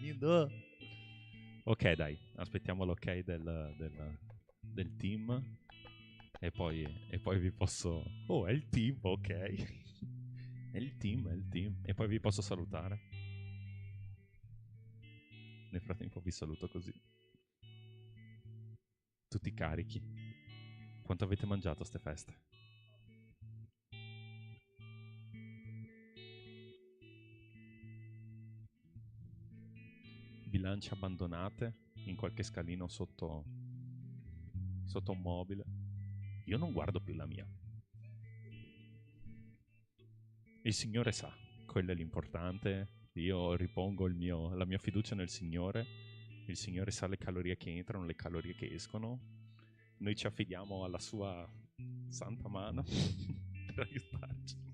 Nido. Ok, dai, aspettiamo l'ok del team e poi vi posso... Oh, è il team, ok. È il team, è il team. E poi vi posso salutare. Nel frattempo vi saluto così. Tutti carichi. Quanto avete mangiato a ste feste? Bilance abbandonate in qualche scalino sotto un mobile. Io non guardo più la mia. Il Signore sa, quello è l'importante. Io ripongo la mia fiducia nel Signore. Il Signore sa le calorie che entrano, le calorie che escono. Noi ci affidiamo alla sua santa mano per aiutarci.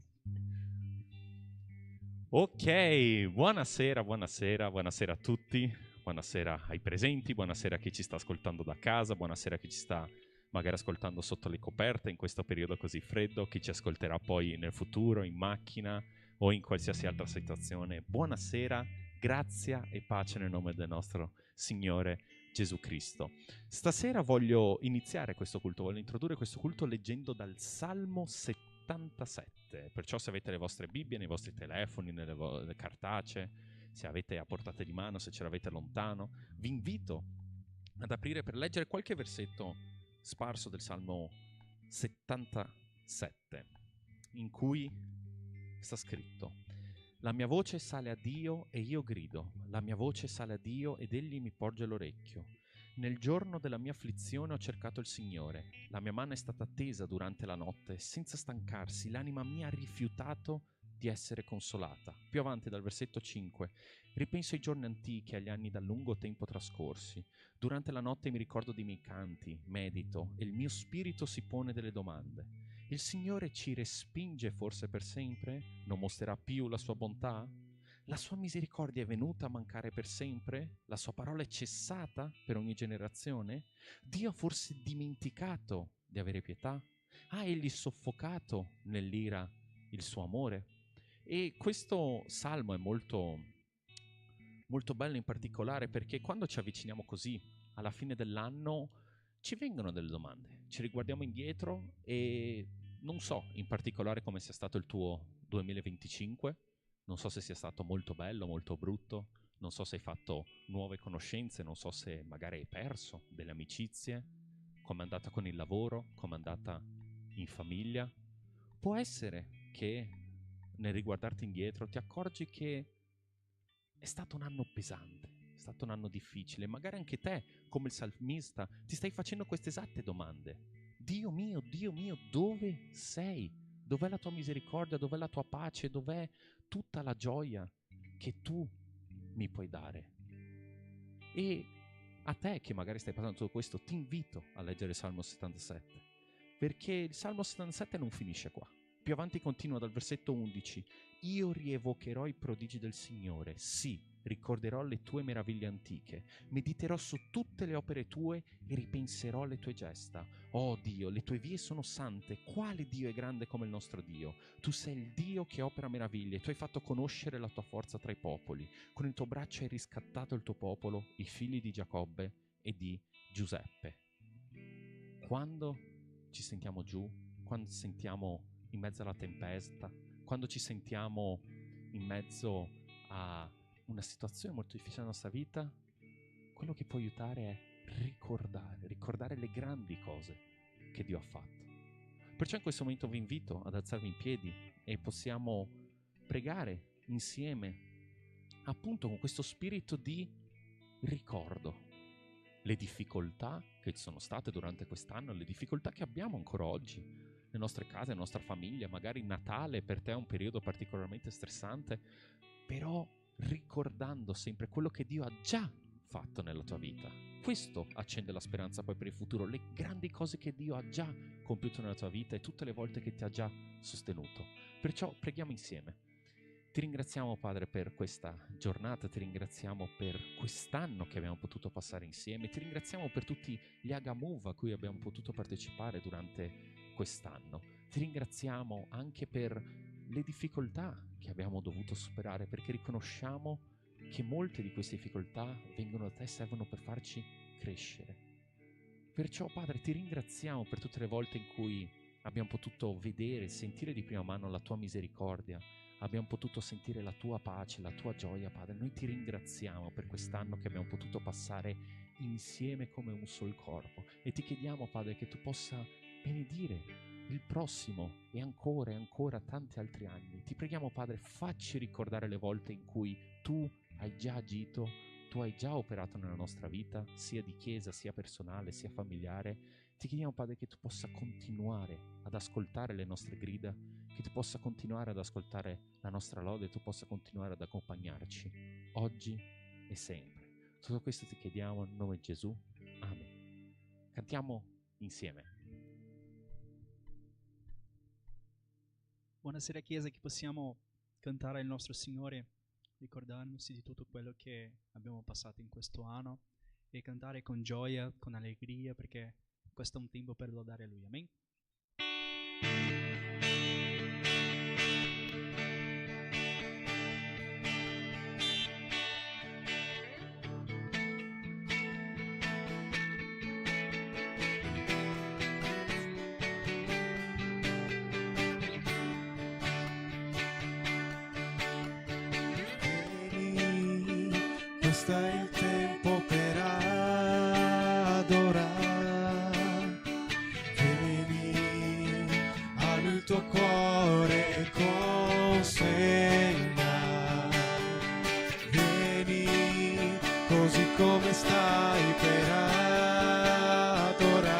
Ok, buonasera, buonasera, buonasera a tutti, buonasera ai presenti, buonasera a chi ci sta ascoltando da casa, buonasera a chi ci sta magari ascoltando sotto le coperte in questo periodo così freddo, chi ci ascolterà poi nel futuro, in macchina o in qualsiasi altra situazione. Buonasera, grazia e pace nel nome del nostro Signore Gesù Cristo. Stasera voglio iniziare questo culto, voglio introdurre questo culto leggendo dal Salmo 77. Perciò se avete le vostre Bibbie nei vostri telefoni, nelle cartacee, se avete a portata di mano, se ce l'avete lontano, vi invito ad aprire per leggere qualche versetto sparso del Salmo 77, in cui sta scritto: la mia voce sale a Dio e io grido, la mia voce sale a Dio ed egli mi porge l'orecchio. Nel giorno della mia afflizione ho cercato il Signore, la mia mano è stata tesa durante la notte, senza stancarsi, l'anima mia ha rifiutato di essere consolata. Più avanti dal versetto 5, ripenso ai giorni antichi, agli anni da lungo tempo trascorsi. Durante la notte mi ricordo dei miei canti, medito e il mio spirito si pone delle domande. Il Signore ci respinge forse per sempre? Non mostrerà più la sua bontà? La sua misericordia è venuta a mancare per sempre? La sua parola è cessata per ogni generazione? Dio ha forse dimenticato di avere pietà? Ha egli soffocato nell'ira il suo amore? E questo salmo è molto, molto bello in particolare perché quando ci avviciniamo così alla fine dell'anno ci vengono delle domande, ci riguardiamo indietro e non so in particolare come sia stato il tuo 2025, non so se sia stato molto bello, molto brutto, non so se hai fatto nuove conoscenze, non so se magari hai perso delle amicizie, com'è andata con il lavoro, com'è andata in famiglia. Può essere che nel riguardarti indietro ti accorgi che è stato un anno pesante, è stato un anno difficile. Magari anche te, come il salmista, ti stai facendo queste esatte domande. Dio mio, dove sei? Dov'è la tua misericordia? Dov'è la tua pace? Dov'è tutta la gioia che tu mi puoi dare? E a te che magari stai passando tutto questo, ti invito a leggere il Salmo 77, perché il Salmo 77 non finisce qua. Più avanti continua dal versetto 11: io rievocherò i prodigi del Signore, sì, ricorderò le tue meraviglie antiche, mediterò su tutte le opere tue e ripenserò alle tue gesta. Oh Dio, le tue vie sono sante, quale Dio è grande come il nostro Dio? Tu sei il Dio che opera meraviglie, tu hai fatto conoscere la tua forza tra i popoli, con il tuo braccio hai riscattato il tuo popolo, i figli di Giacobbe e di Giuseppe. Quando ci sentiamo giù, quando ci sentiamo in mezzo alla tempesta, quando ci sentiamo in mezzo a una situazione molto difficile nella nostra vita, quello che può aiutare è ricordare le grandi cose che Dio ha fatto. Perciò in questo momento vi invito ad alzarvi in piedi e possiamo pregare insieme, appunto con questo spirito di ricordo. Le difficoltà che ci sono state durante quest'anno, le difficoltà che abbiamo ancora oggi, le nostre case, la nostra famiglia, magari Natale per te è un periodo particolarmente stressante, però ricordando sempre quello che Dio ha già fatto nella tua vita. Questo accende la speranza poi per il futuro, le grandi cose che Dio ha già compiuto nella tua vita e tutte le volte che ti ha già sostenuto. Perciò preghiamo insieme. Ti ringraziamo Padre per questa giornata, ti ringraziamo per quest'anno che abbiamo potuto passare insieme, ti ringraziamo per tutti gli Agamove a cui abbiamo potuto partecipare durante quest'anno, ti ringraziamo anche per le difficoltà che abbiamo dovuto superare perché riconosciamo che molte di queste difficoltà vengono da te e servono per farci crescere. Perciò, Padre, ti ringraziamo per tutte le volte in cui abbiamo potuto vedere, sentire di prima mano la tua misericordia, abbiamo potuto sentire la tua pace, la tua gioia, Padre. Noi ti ringraziamo per quest'anno che abbiamo potuto passare insieme come un sol corpo e ti chiediamo, Padre, che tu possa benedire il prossimo e ancora tanti altri anni. Ti preghiamo, Padre, facci ricordare le volte in cui tu hai già agito, tu hai già operato nella nostra vita, sia di chiesa, sia personale, sia familiare. Ti chiediamo, Padre, che tu possa continuare ad ascoltare le nostre grida, che tu possa continuare ad ascoltare la nostra lode, tu possa continuare ad accompagnarci oggi e sempre. Tutto questo ti chiediamo nel nome di Gesù. Amen. Cantiamo insieme. Buonasera Chiesa, che possiamo cantare il nostro Signore ricordandosi di tutto quello che abbiamo passato in questo anno e cantare con gioia, con allegria, perché questo è un tempo per lodare Lui. Amen. Questo è il tempo per adorare. Vieni, apri il tuo cuore e consegna. Vieni, così come stai per adorare.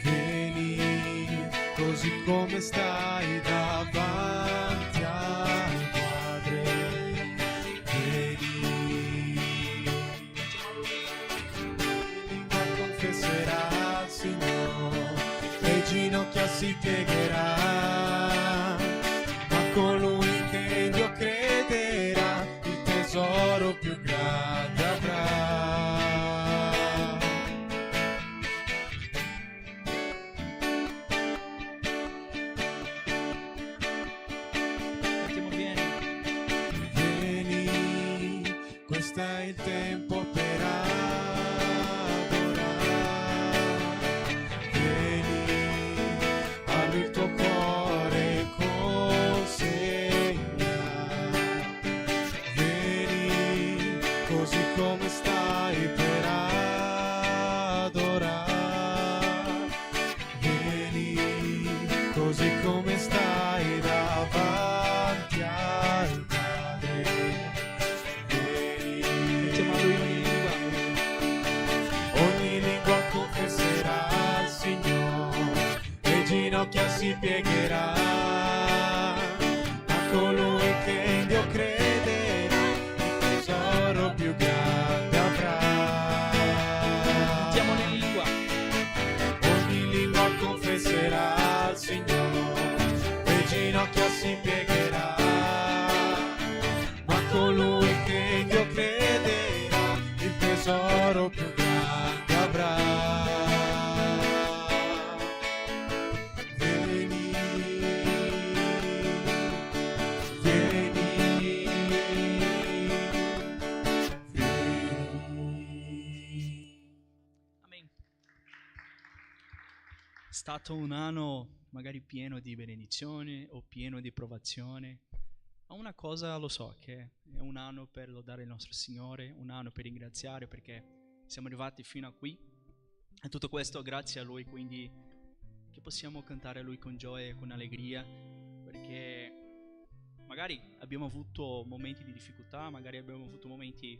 Vieni, così come stai davanti al Padre. Confesserà al Signore e ginocchia si piegherà, ma colui che in Dio crederà il tesoro più grande avrà. Cantiamo bene. Vieni, questo è il tempo per il tuo cuore e consegna. Vieni, così come stai per adorare. Vieni, così come stai davanti al Padre. Vieni, Cantiamo a Lui ogni lingua. ogni lingua confesserà al Signore, ginocchia si piegherà, a colui che in Dio crederà il tesoro più grande avrà. Cantiamo ogni lingua. Ogni lingua confesserà al Signore, e ginocchia si piegherà, ma colui che in Dio crederà il tesoro più grande avrà. È stato un anno magari pieno di benedizione o pieno di provazione, ma una cosa lo so, che è un anno per lodare il nostro Signore, un anno per ringraziare perché siamo arrivati fino a qui e tutto questo grazie a Lui, quindi che possiamo cantare a Lui con gioia e con allegria, perché magari abbiamo avuto momenti di difficoltà, magari abbiamo avuto momenti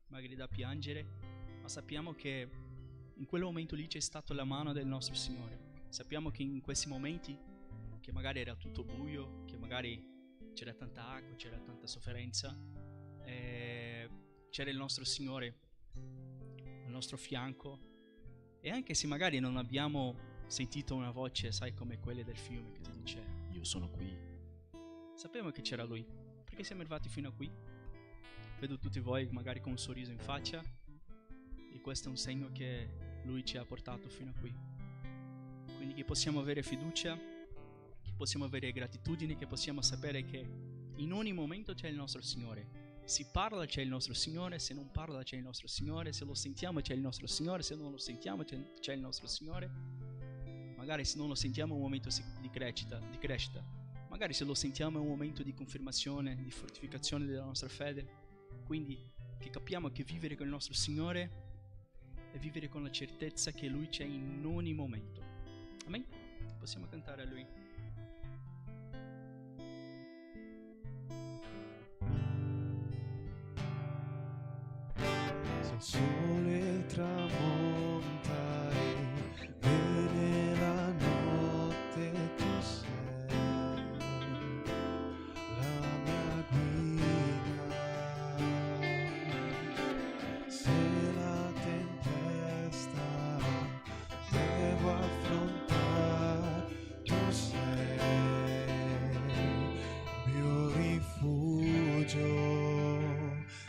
magari da piangere, ma sappiamo che in quel momento lì c'è stata la mano del nostro Signore. Sappiamo che in questi momenti, che magari era tutto buio, che magari c'era tanta acqua, c'era tanta sofferenza, c'era il nostro Signore al nostro fianco. E anche se magari non abbiamo sentito una voce, sai, come quelle del fiume che ti dice io sono qui, sappiamo che c'era Lui, perché siamo arrivati fino a qui. Vedo tutti voi magari con un sorriso in faccia, e questo è un segno che Lui ci ha portato fino a qui. Quindi che possiamo avere fiducia, che possiamo avere gratitudine, che possiamo sapere che In ogni momento c'è il nostro Signore. Se parla c'è il nostro Signore, se non parla c'è il nostro Signore, se lo sentiamo c'è il nostro Signore, se non lo sentiamo c'è il nostro Signore. Magari se non lo sentiamo è un momento di crescita. Magari se lo sentiamo è un momento di confermazione, di fortificazione della nostra fede. Quindi che capiamo che vivere con il nostro Signore è vivere con la certezza che Lui c'è in ogni momento. Amen? Possiamo cantare a Lui. Se il sole tramonta e viene la notte, tu sei la mia guida. Se la tempesta devo affrontare, tu sei mio rifugio.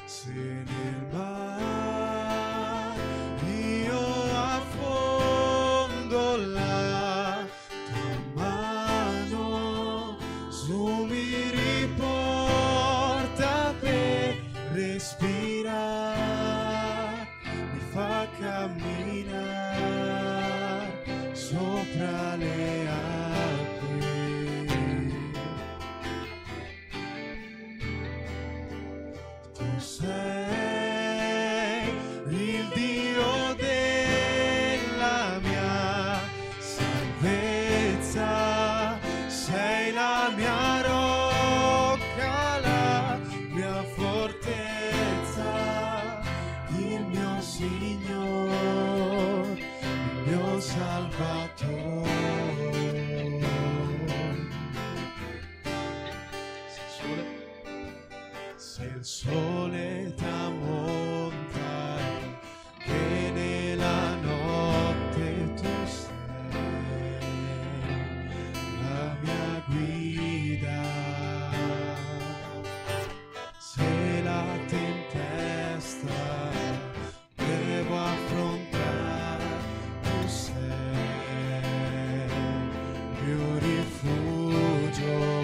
Se nel mare io affondo, la tua mano su mi riporta per respirare, mi fa camminare sopra le acque. Tu sei il Dio della mia salvezza, sei la mia rocca, la mia fortezza, il mio Signore, il mio Salvatore. Se il sole tramonta che nella notte, tu sei la mia guida. Se la tempesta devo affrontare, tu sei il mio rifugio.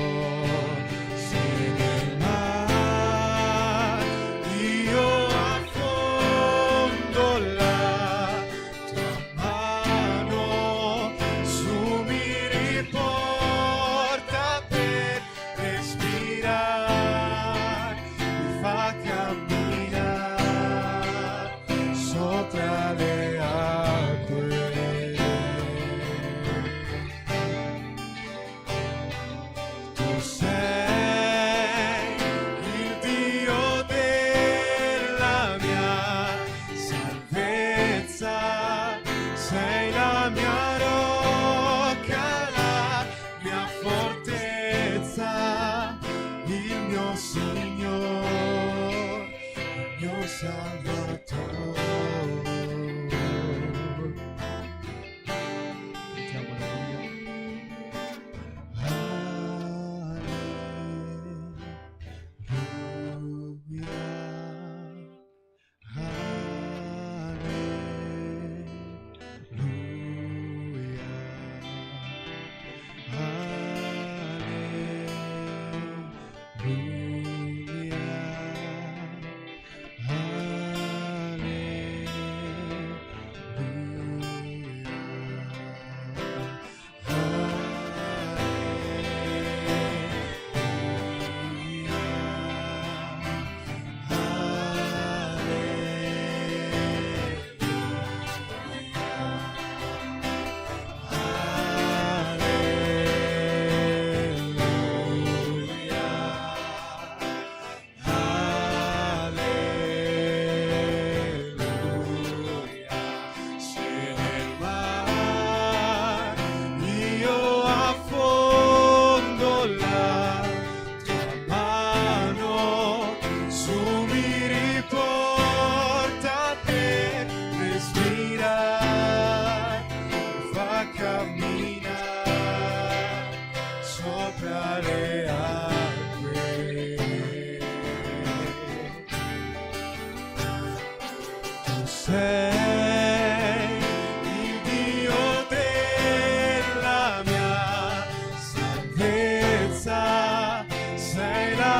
sei il Dio della mia salvezza, sei la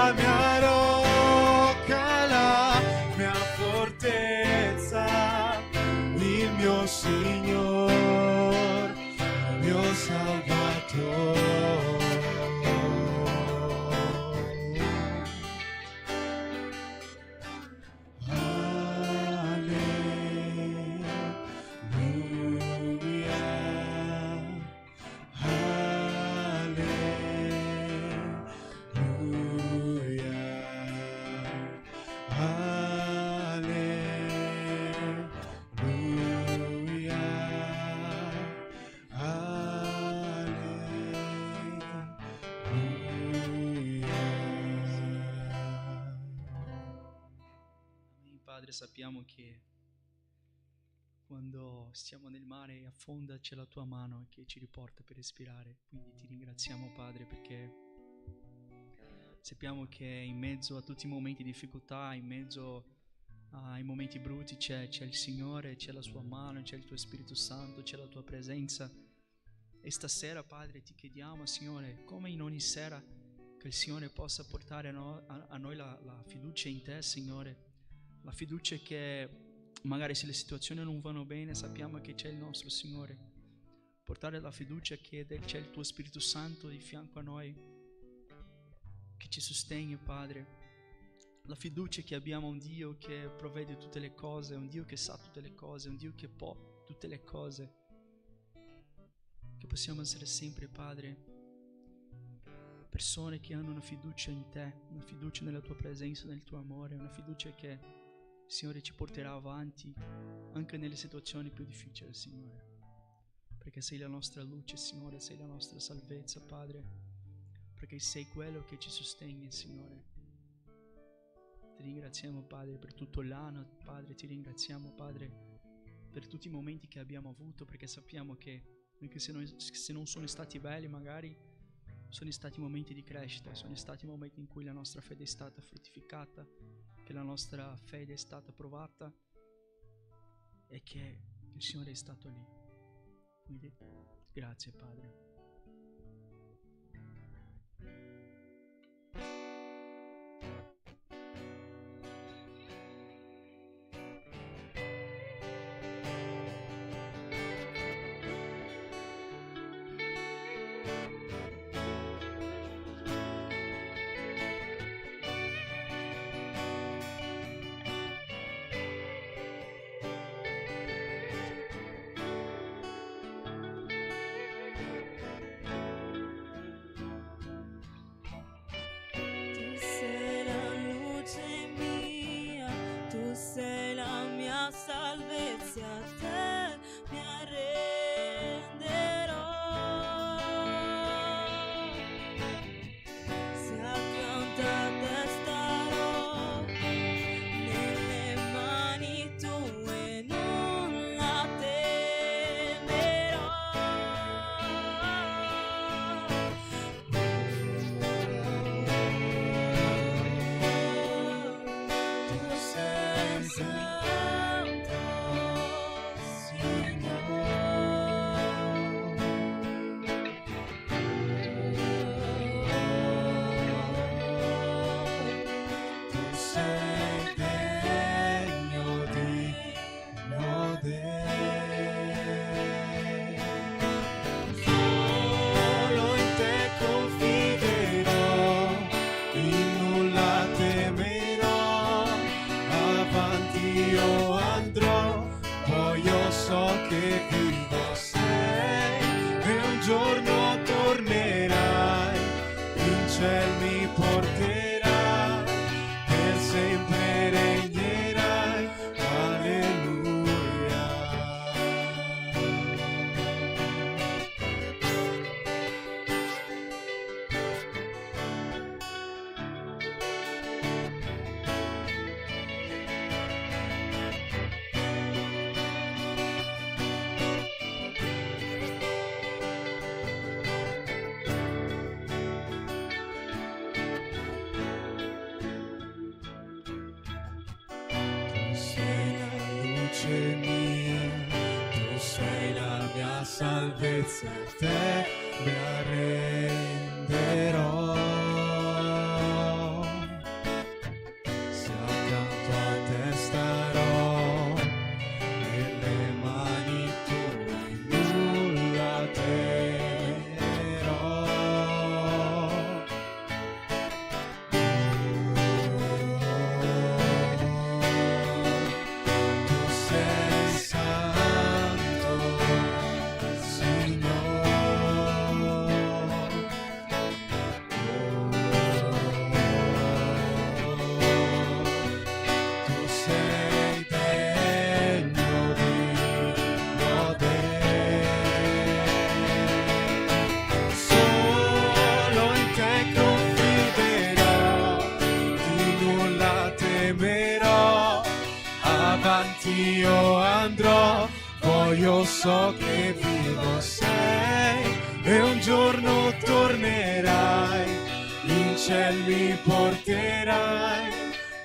Padre, sappiamo che quando stiamo nel mare affonda c'è la tua mano che ci riporta per respirare. Quindi ti ringraziamo, Padre, perché sappiamo che in mezzo a tutti i momenti di difficoltà, in mezzo ai momenti brutti c'è il Signore, c'è la sua mano, c'è il tuo Spirito Santo, c'è la tua presenza. E stasera, Padre, ti chiediamo, Signore, come in ogni sera, che il Signore possa portare a noi la fiducia in te, Signore. La fiducia che magari se le situazioni non vanno bene sappiamo che c'è il nostro Signore. Portare la fiducia che c'è il tuo Spirito Santo di fianco a noi, che ci sostiene, Padre. La fiducia che abbiamo un Dio che provvede tutte le cose, un Dio che sa tutte le cose, un Dio che può tutte le cose. Che possiamo essere sempre, Padre, persone che hanno una fiducia in te, una fiducia nella tua presenza, nel tuo amore, una fiducia che Signore ci porterà avanti anche nelle situazioni più difficili, Signore, perché sei la nostra luce, Signore, sei la nostra salvezza, Padre, perché sei quello che ci sostiene, Signore. Ti ringraziamo, Padre, per tutto l'anno, Padre, ti ringraziamo, Padre, per tutti i momenti che abbiamo avuto, perché sappiamo che anche se non sono stati belli, magari sono stati momenti di crescita, sono stati momenti in cui la nostra fede è stata fruttificata, che la nostra fede è stata provata e che il Signore è stato lì. Quindi grazie, Padre. Sei la mia salvezza, a te mi arrenderò. Se accanto a te starò, nelle mani tue nulla temerò. Tu sei Santo, Signore. Tu sei degno di lode. Solo in te confiderò, in nulla temerò. Avanti io andrò, poi io so che vivo sei, e un giorno tornerai, in ciel mi porterai, per sempre regnerai. Alleluia. Tu sei la luce mia, tu sei la mia salvezza, a te mi arrenderò. Se accanto a te starò, nelle mani tue nulla temerò. Tu sei Santo, Signore. avanti io andrò, poi io so che vivo sei, e un giorno tornerai, in ciel mi porterai,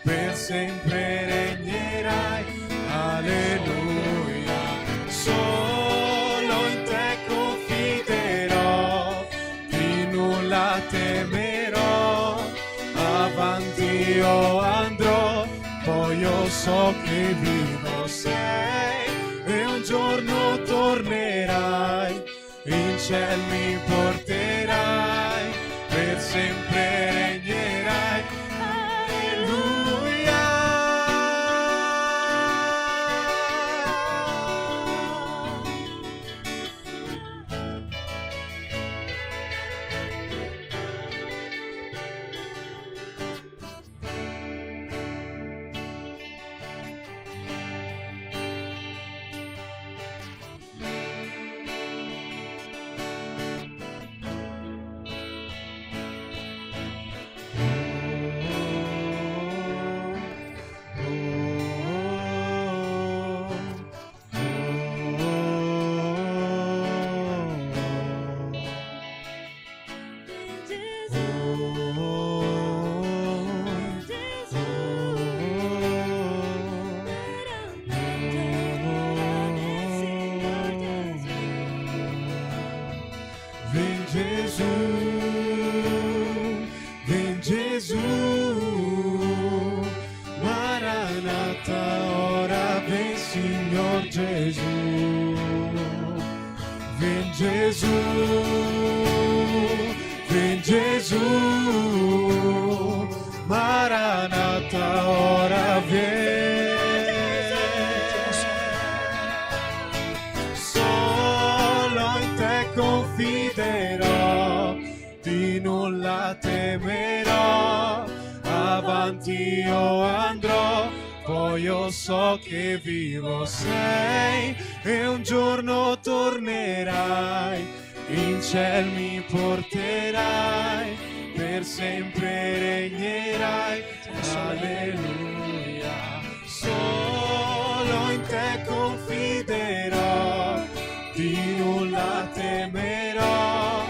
per sempre regnerai, alleluia. Solo in te confiderò, di nulla temerò, avanti io andrò, poi io so che vivo sei, e un giorno tornerai, in ciel mi porterai, per sempre regnerai, alleluia. Ven Gesù, ven Gesù, Maranatha, ora ven Signor Gesù. Ven Gesù, ven Gesù, Maranatha, ora ven. Solo in te confiderò, di nulla temerò, avanti io andrò, poi io so che vivo sei, e un giorno tornerai, in ciel mi porterai, per sempre regnerai, alleluia. Solo in te confiderò, di nulla temerò,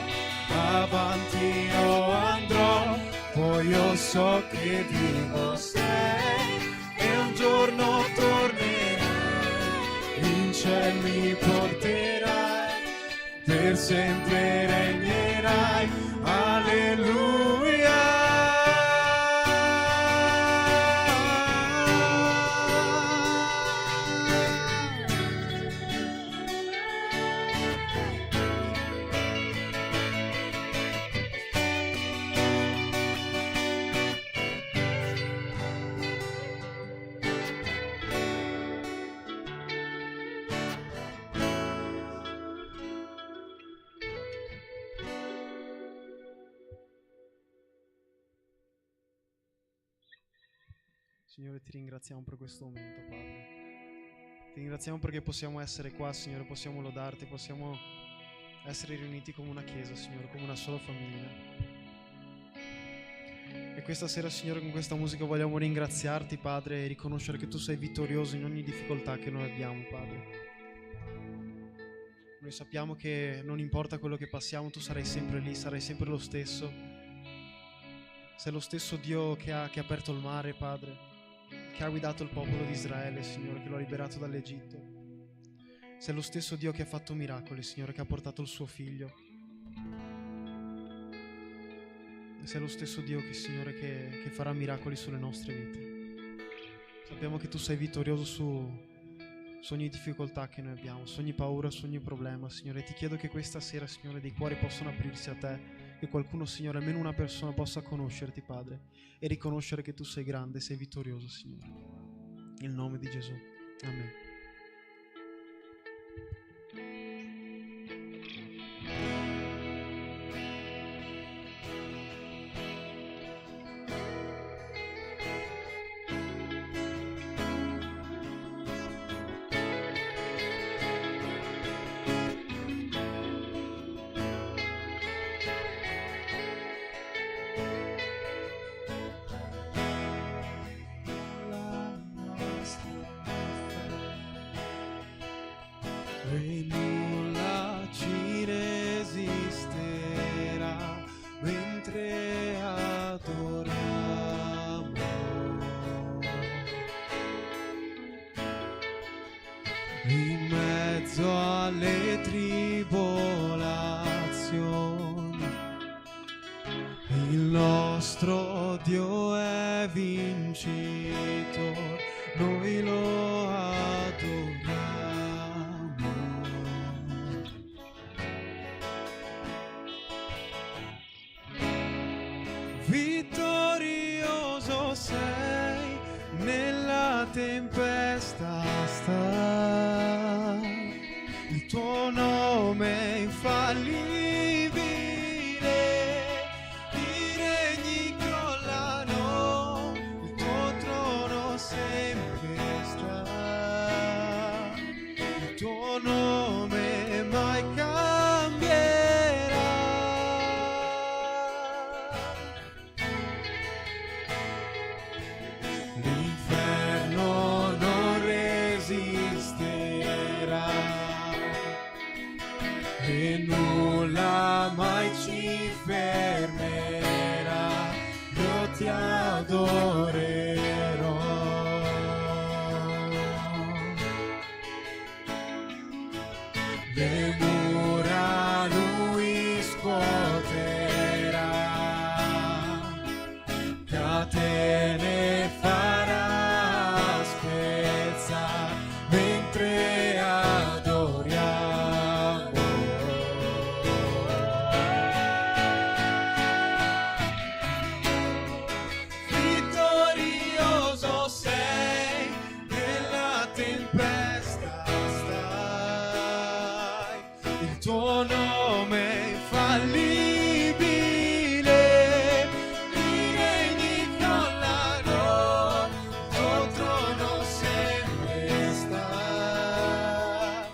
avanti io andrò, poi io so che vivo sei, e un giorno tornerai, in ciel mi porterai, per sempre regnerai, alleluia. Signore, ti ringraziamo per questo momento, Padre. Ti ringraziamo perché possiamo essere qua, Signore, possiamo lodarti, possiamo essere riuniti come una chiesa, Signore, come una sola famiglia. E questa sera, Signore, con questa musica vogliamo ringraziarti, Padre, e riconoscere che tu sei vittorioso in ogni difficoltà che noi abbiamo, Padre. Noi sappiamo che non importa quello che passiamo, tu sarai sempre lì, sarai sempre lo stesso. Sei lo stesso Dio che ha aperto il mare, Padre, che ha guidato il popolo di Israele, Signore, che lo ha liberato dall'Egitto. Sei lo stesso Dio che ha fatto miracoli, Signore, che ha portato il suo figlio. E sei lo stesso Dio che, Signore, che farà miracoli sulle nostre vite. Sappiamo che tu sei vittorioso su ogni difficoltà che noi abbiamo, su ogni paura, su ogni problema, Signore. Ti chiedo che questa sera, Signore, dei cuori possano aprirsi a te, che qualcuno, Signore, almeno una persona possa conoscerti, Padre, e riconoscere che tu sei grande, sei vittorioso, Signore. Nel nome di Gesù. Amen. e nulla ci resisterà mentre adoriamo. In mezzo alle tribolazioni il nostro Dio è vincitore, noi lo adoriamo. Vittorioso sei, nella tempesta stai, il tuo nome è infallibile, i regni crollano, il tuo trono sempre sta, il tuo nome mai cambierà. L'inferno non resisterà e nulla mai ci fermerà, io ti adorerò. Le mura lui scuoterà, catene farà spezzare mentre adoriamo. Vittorioso sei, nella tempesta stai, il tuo nome è infallibile, i regni crollano, il tuo trono sempre sta,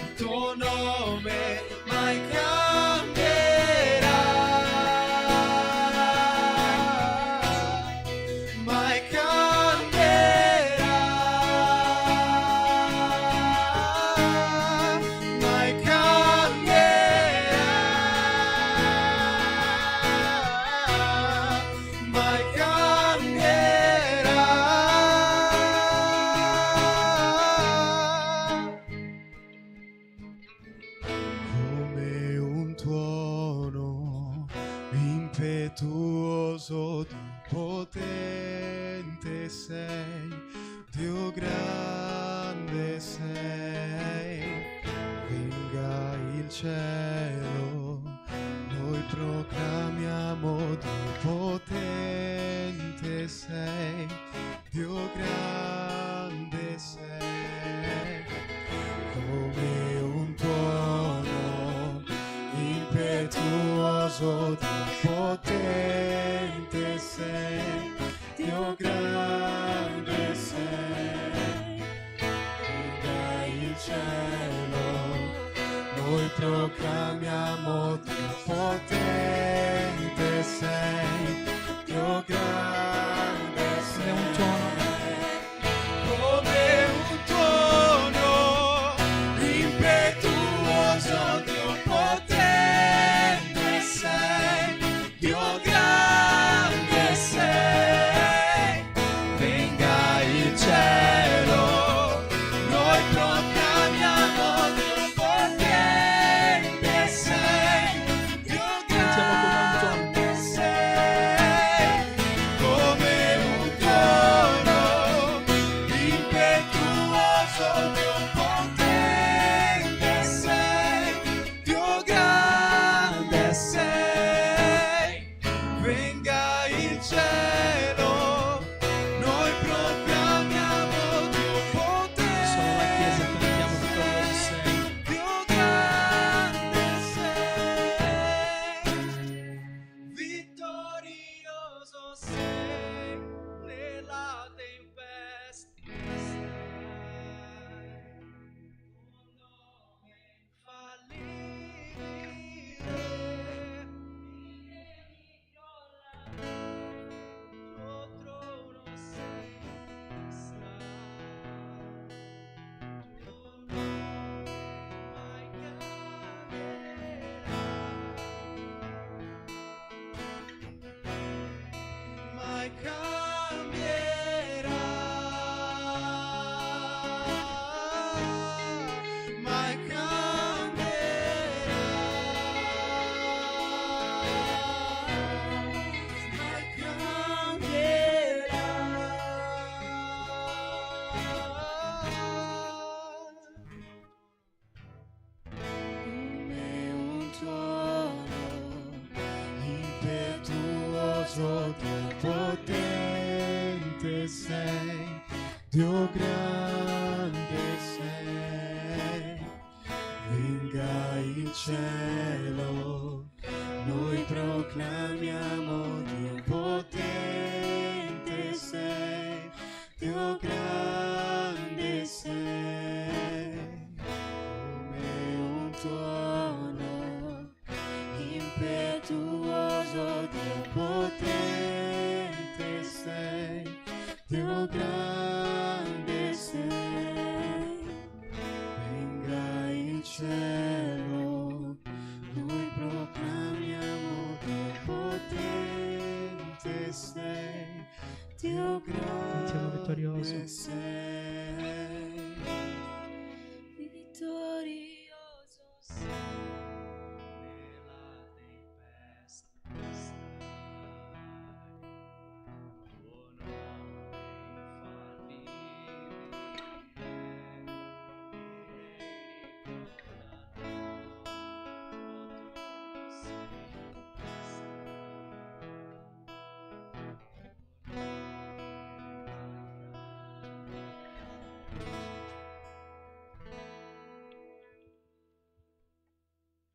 il tuo nome mai cambierà, mai cambierà, mai cambierà, mai cambierà. Come un tuono impetuoso, Dio potente sei, Dio grande sei. Venga il cielo, noi proclamiamo, Dio potente sei, Dio grande sei. Come un tuono impetuoso, Dio potente sei, Dio grande sei. Venga il cielo, noi proclamiamo, Dio potente sei, Dio grande sei. Come un tuono impetuoso, Dio potente sei, Dio grande sei. Venga il cielo, noi proclamiamo, Dio potente sei, Dio grande sei. Come un tuono sei, Dio grande sei. Venga il cielo, noi proclamiamo Dio potente sei, Dio grande sei, come un tuono impetuoso, Dio potente sei, Dio grande sei. Venga il cielo, noi proclamiamo Dio potente sei, Dio Cantiamo vittorioso. grande sei. Vittorioso sei. Nella tempesta stai, tuo nome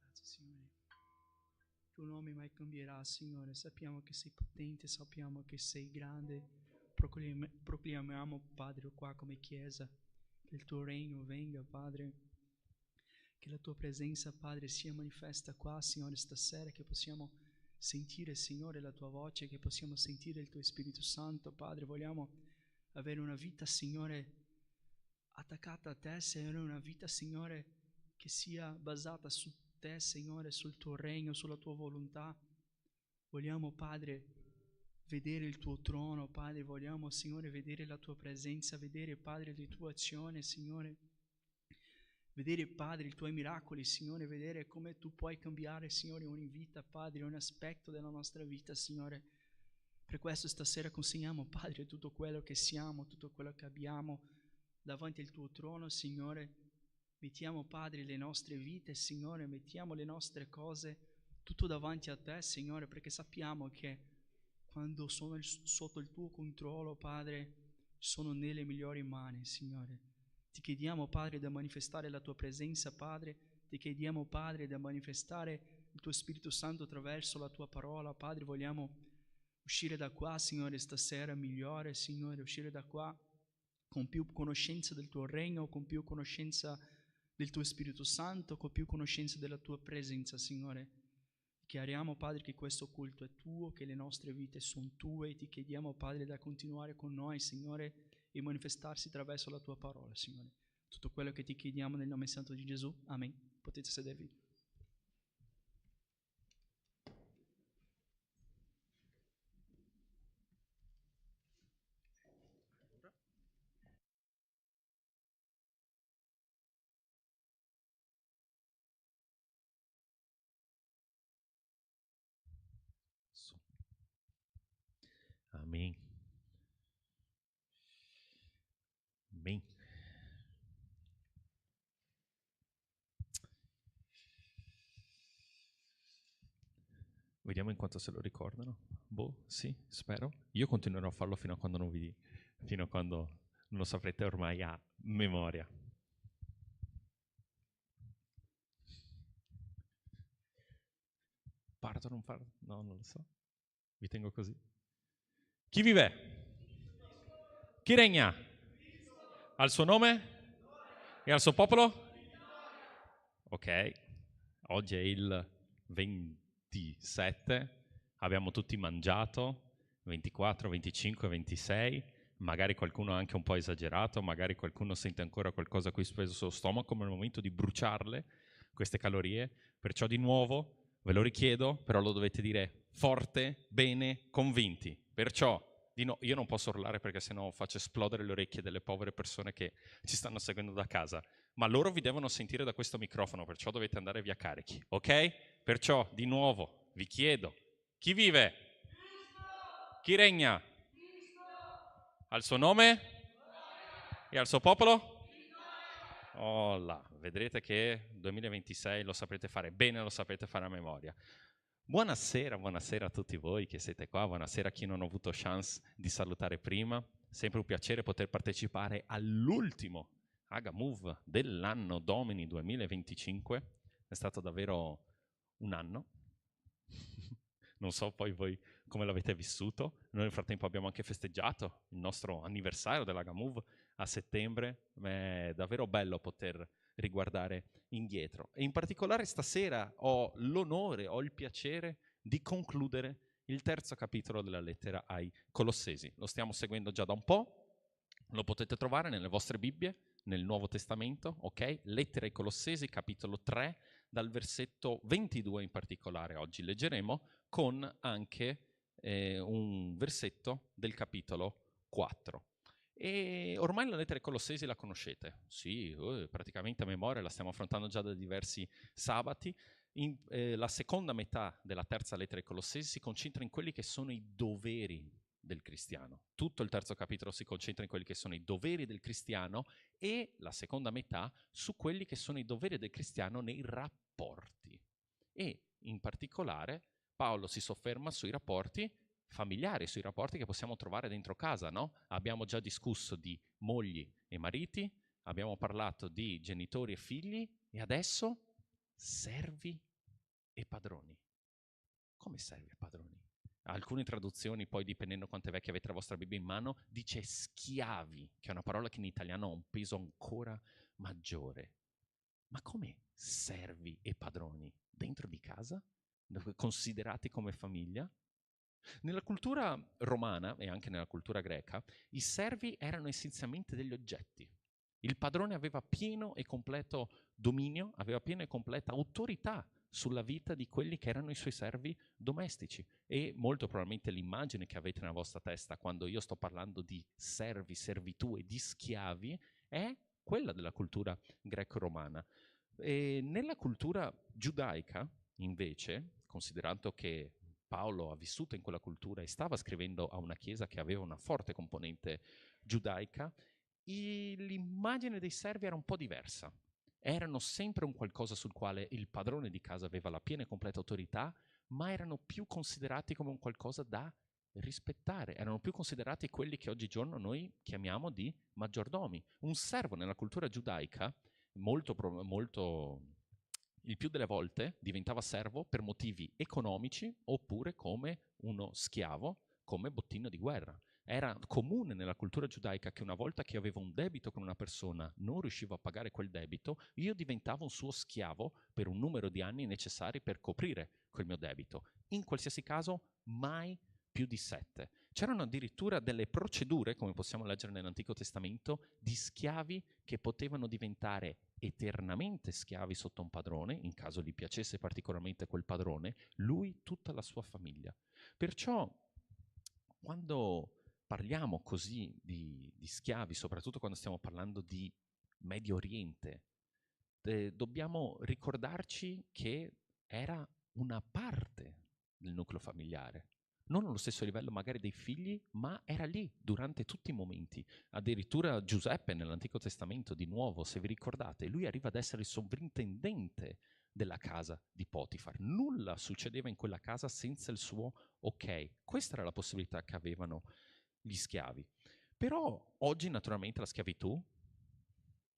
Grazie Signore. Il tuo nome mai cambierà, Signore. Sappiamo che sei potente, sappiamo che sei grande. Proclamiamo, Padre, qua come Chiesa, che il tuo regno venga, Padre. Che la tua presenza, Padre, sia manifesta qua, Signore, stasera, che possiamo sentire, Signore, la tua voce, che possiamo sentire il tuo Spirito Santo, Padre. Vogliamo avere una vita, Signore, attaccata a te, Signore, una vita, Signore, che sia basata su te, Signore, sul tuo regno, sulla tua volontà. Vogliamo, Padre, vedere il tuo trono, Padre. Vogliamo, Signore, vedere la tua presenza, vedere, Padre, le tue azioni, Signore. Vedere, Padre, i tuoi miracoli, Signore, vedere come tu puoi cambiare, Signore, ogni vita, Padre, ogni aspetto della nostra vita, Signore. Per questo stasera consegniamo, Padre, tutto quello che siamo, tutto quello che abbiamo davanti al tuo trono, Signore. Mettiamo, Padre, le nostre vite, Signore, mettiamo le nostre cose, tutto davanti a te, Signore, perché sappiamo che quando sono sotto il tuo controllo, Padre, sono nelle migliori mani, Signore. Ti chiediamo, Padre, da manifestare la tua presenza, Padre. Ti chiediamo, Padre, da manifestare il tuo Spirito Santo attraverso la tua parola, Padre. Vogliamo uscire da qua, Signore, stasera migliore, Signore, uscire da qua con più conoscenza del tuo regno, con più conoscenza del tuo Spirito Santo, con più conoscenza della tua presenza, Signore. Chiariamo, Padre, che questo culto è tuo, che le nostre vite sono tue, e ti chiediamo, Padre, da continuare con noi, Signore, e manifestarsi attraverso la tua parola, Signore. Tutto quello che ti chiediamo nel nome santo di Gesù. Amen. Potete sedervi. Amen. Amen. Vediamo in quanto se lo ricordano. Boh, sì, spero. Io continuerò a farlo fino a quando fino a quando non lo saprete ormai a memoria. Parto o non parto? No, non lo so. Vi tengo così. Chi vive? Chi regna? Al suo nome? E al suo popolo? Ok, oggi è il 27, abbiamo tutti mangiato, 24, 25, 26, magari qualcuno ha anche un po' esagerato, magari qualcuno sente ancora qualcosa qui speso sullo stomaco, ma è il momento di bruciarle, queste calorie, perciò di nuovo ve lo richiedo, però lo dovete dire forte, bene, convinti, perciò io non posso urlare perché sennò faccio esplodere le orecchie delle povere persone che ci stanno seguendo da casa, ma loro vi devono sentire da questo microfono, perciò dovete andare via carichi, ok? Perciò, di nuovo, vi chiedo, chi vive? Chi regna? Al suo nome? E al suo popolo? Oh là, vedrete che 2026 lo saprete fare bene, lo saprete fare a memoria. Buonasera a tutti voi che siete qua, buonasera a chi non ho avuto chance di salutare prima. sempre un piacere poter partecipare all'ultimo Aga Move dell'anno Domini 2025. È stato davvero un anno. Non so poi voi come l'avete vissuto. Noi nel frattempo abbiamo anche festeggiato il nostro anniversario dell'Aga Move a settembre. È davvero bello poter riguardare indietro. E in particolare stasera ho l'onore, ho il piacere di concludere il terzo capitolo della lettera ai Colossesi. Lo stiamo seguendo già da un po', lo potete trovare nelle vostre Bibbie, nel Nuovo Testamento, ok? Lettera ai Colossesi, capitolo 3, dal versetto 22 in particolare oggi leggeremo, con anche un versetto del capitolo 4. E ormai la lettera ai Colossesi la conoscete, sì, praticamente a memoria, la stiamo affrontando già da diversi sabati. La seconda metà della terza lettera ai Colossesi si concentra in quelli che sono i doveri del cristiano. Tutto il terzo capitolo si concentra in quelli che sono i doveri del cristiano e la seconda metà su quelli che sono i doveri del cristiano nei rapporti. E in particolare Paolo si sofferma sui rapporti familiari, sui rapporti che possiamo trovare dentro casa, no? Abbiamo già discusso di mogli e mariti, abbiamo parlato di genitori e figli e adesso servi e padroni. Come servi e padroni? Alcune traduzioni, poi dipendendo quante vecchie avete la vostra Bibbia in mano, dice schiavi, che è una parola che in italiano ha un peso ancora maggiore. Ma come servi e padroni? Dentro di casa? Considerati come famiglia? Nella cultura romana e anche nella cultura greca, i servi erano essenzialmente degli oggetti. Il padrone aveva pieno e completo dominio, aveva piena e completa autorità sulla vita di quelli che erano i suoi servi domestici. E molto probabilmente l'immagine che avete nella vostra testa quando io sto parlando di servi, servitù e di schiavi è quella della cultura greco-romana. E nella cultura giudaica, invece, considerando che Paolo ha vissuto in quella cultura e stava scrivendo a una chiesa che aveva una forte componente giudaica, l'immagine dei servi era un po' diversa. Erano sempre un qualcosa sul quale il padrone di casa aveva la piena e completa autorità, ma erano più considerati come un qualcosa da rispettare, erano più considerati quelli che oggigiorno noi chiamiamo di maggiordomi. Un servo nella cultura giudaica, il più delle volte diventava servo per motivi economici oppure come uno schiavo, come bottino di guerra. Era comune nella cultura giudaica che una volta che avevo un debito con una persona, non riuscivo a pagare quel debito, io diventavo un suo schiavo per un numero di anni necessari per coprire quel mio debito. In qualsiasi caso, mai più di 7. C'erano addirittura delle procedure, come possiamo leggere nell'Antico Testamento, di schiavi che potevano diventare eternamente schiavi sotto un padrone, in caso gli piacesse particolarmente quel padrone, lui, tutta la sua famiglia. Perciò, quando parliamo così di schiavi, soprattutto quando stiamo parlando di Medio Oriente, dobbiamo ricordarci che era una parte del nucleo familiare. Non allo stesso livello magari dei figli, ma era lì durante tutti i momenti. Addirittura Giuseppe nell'Antico Testamento, di nuovo, se vi ricordate, lui arriva ad essere il sovrintendente della casa di Potifar. Nulla succedeva in quella casa senza il suo ok. Questa era la possibilità che avevano gli schiavi. Però oggi naturalmente la schiavitù,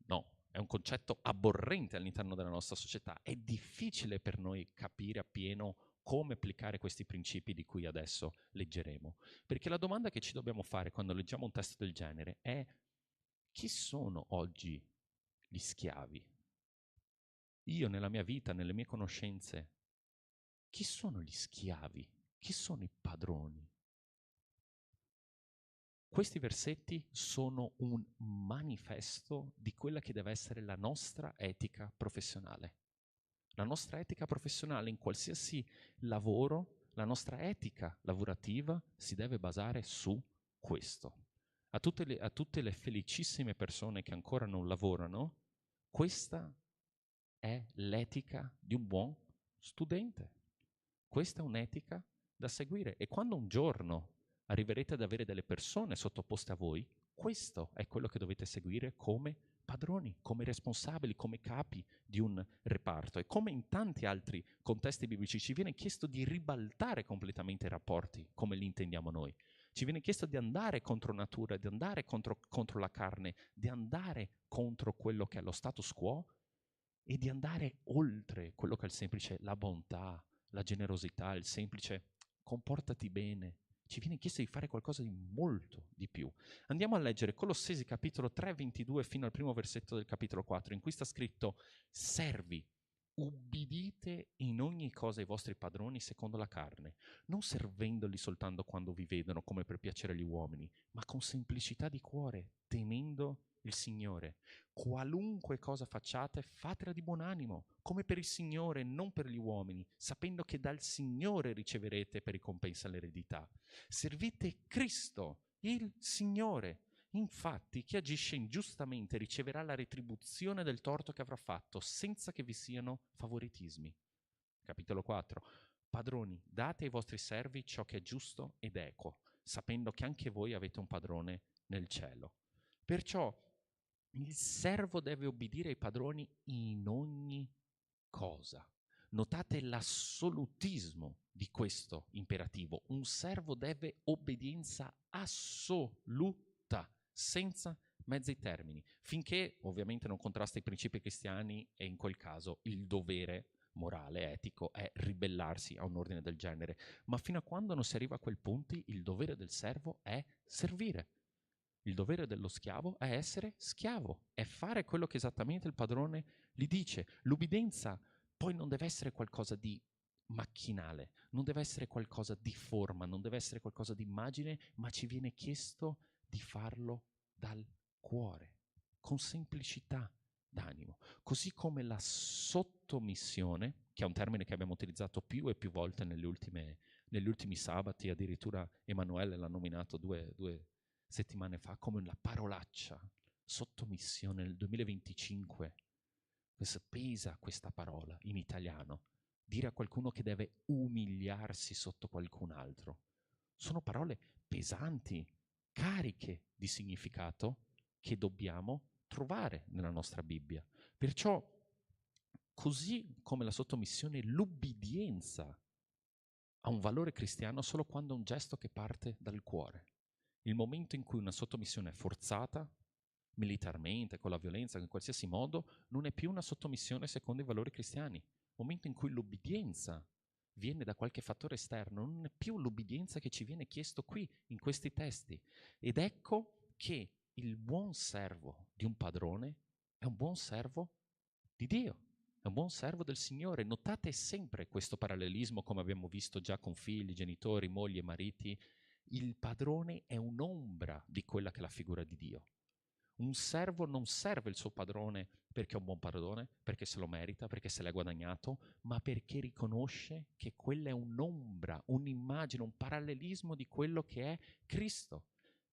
no, è un concetto abborrente all'interno della nostra società. È difficile per noi capire appieno come applicare questi principi di cui adesso leggeremo. Perché la domanda che ci dobbiamo fare quando leggiamo un testo del genere è: chi sono oggi gli schiavi? Io nella mia vita, nelle mie conoscenze, chi sono gli schiavi? Chi sono i padroni? Questi versetti sono un manifesto di quella che deve essere la nostra etica professionale. La nostra etica professionale in qualsiasi lavoro, la nostra etica lavorativa si deve basare su questo. A tutte le felicissime persone che ancora non lavorano, questa è l'etica di un buon studente. Questa è un'etica da seguire. E quando un giorno arriverete ad avere delle persone sottoposte a voi, questo è quello che dovete seguire come padroni, come responsabili, come capi di un reparto. E come in tanti altri contesti biblici ci viene chiesto di ribaltare completamente i rapporti come li intendiamo noi. Ci viene chiesto di andare contro natura, di andare contro la carne, di andare contro quello che è lo status quo e di andare oltre quello che è il semplice la bontà, la generosità, il semplice comportati bene. Ci viene chiesto di fare qualcosa di molto di più. Andiamo a leggere Colossesi capitolo 3, 22 fino al primo versetto del capitolo 4, in cui sta scritto: servi, ubbidite in ogni cosa ai vostri padroni secondo la carne, non servendoli soltanto quando vi vedono come per piacere agli uomini, ma con semplicità di cuore, temendo il Signore. Qualunque cosa facciate, fatela di buon animo, come per il Signore, non per gli uomini, sapendo che dal Signore riceverete per ricompensa l'eredità. Servite Cristo, il Signore. Infatti, chi agisce ingiustamente riceverà la retribuzione del torto che avrà fatto, senza che vi siano favoritismi. Capitolo 4. Padroni, date ai vostri servi ciò che è giusto ed equo, sapendo che anche voi avete un padrone nel cielo. Perciò il servo deve obbedire ai padroni in ogni cosa. Notate l'assolutismo di questo imperativo. Un servo deve obbedienza assoluta, senza mezzi termini, finché ovviamente non contrasta i principi cristiani, e in quel caso il dovere morale, etico, è ribellarsi a un ordine del genere. Ma fino a quando non si arriva a quel punto, il dovere del servo è servire. Il dovere dello schiavo è essere schiavo, è fare quello che esattamente il padrone gli dice. L'ubbidienza poi non deve essere qualcosa di macchinale, non deve essere qualcosa di forma, non deve essere qualcosa di immagine, ma ci viene chiesto di farlo dal cuore, con semplicità d'animo. Così come la sottomissione, che è un termine che abbiamo utilizzato più e più volte negli ultimi sabati, addirittura Emanuele l'ha nominato due settimane fa come la parolaccia, sottomissione. Nel 2025 pesa questa parola in italiano, dire a qualcuno che deve umiliarsi sotto qualcun altro. Sono parole pesanti, cariche di significato che dobbiamo trovare nella nostra Bibbia. Perciò, così come la sottomissione, l'ubbidienza ha un valore cristiano solo quando è un gesto che parte dal cuore. Il momento in cui una sottomissione è forzata, militarmente, con la violenza, in qualsiasi modo, non è più una sottomissione secondo i valori cristiani. Il momento in cui l'ubbidienza viene da qualche fattore esterno, non è più l'ubbidienza che ci viene chiesto qui, in questi testi. Ed ecco che il buon servo di un padrone è un buon servo di Dio, è un buon servo del Signore. Notate sempre questo parallelismo, come abbiamo visto già con figli, genitori, mogli e mariti. Il padrone è un'ombra di quella che è la figura di Dio. Un servo non serve il suo padrone perché è un buon padrone, perché se lo merita, perché se l'è guadagnato, ma perché riconosce che quella è un'ombra, un'immagine, un parallelismo di quello che è Cristo.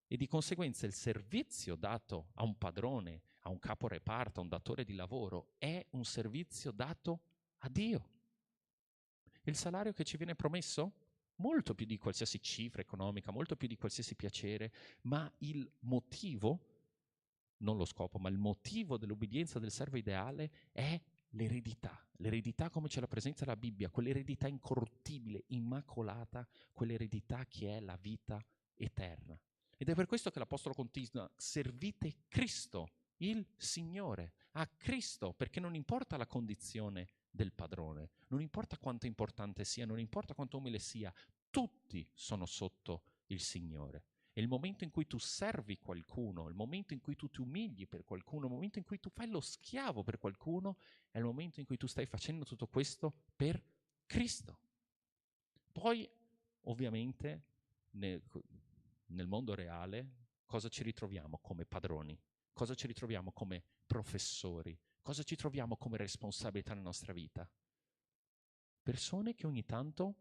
E di conseguenza il servizio dato a un padrone, a un capo reparto, a un datore di lavoro, è un servizio dato a Dio. Il salario che ci viene promesso? Molto più di qualsiasi cifra economica, molto più di qualsiasi piacere, ma il motivo, non lo scopo, ma il motivo dell'obbedienza del servo ideale è l'eredità. L'eredità come ce la presenta la Bibbia, quell'eredità incorruttibile, immacolata, quell'eredità che è la vita eterna. Ed è per questo che l'Apostolo continua: servite Cristo, il Signore, a Cristo, perché non importa la condizione del padrone, non importa quanto importante sia, non importa quanto umile sia, tutti sono sotto il Signore. E il momento in cui tu servi qualcuno, il momento in cui tu ti umili per qualcuno, il momento in cui tu fai lo schiavo per qualcuno, è il momento in cui tu stai facendo tutto questo per Cristo. Poi, ovviamente, nel mondo reale, cosa ci ritroviamo come padroni? Cosa ci ritroviamo come professori? Cosa ci troviamo come responsabilità nella nostra vita? Persone che ogni tanto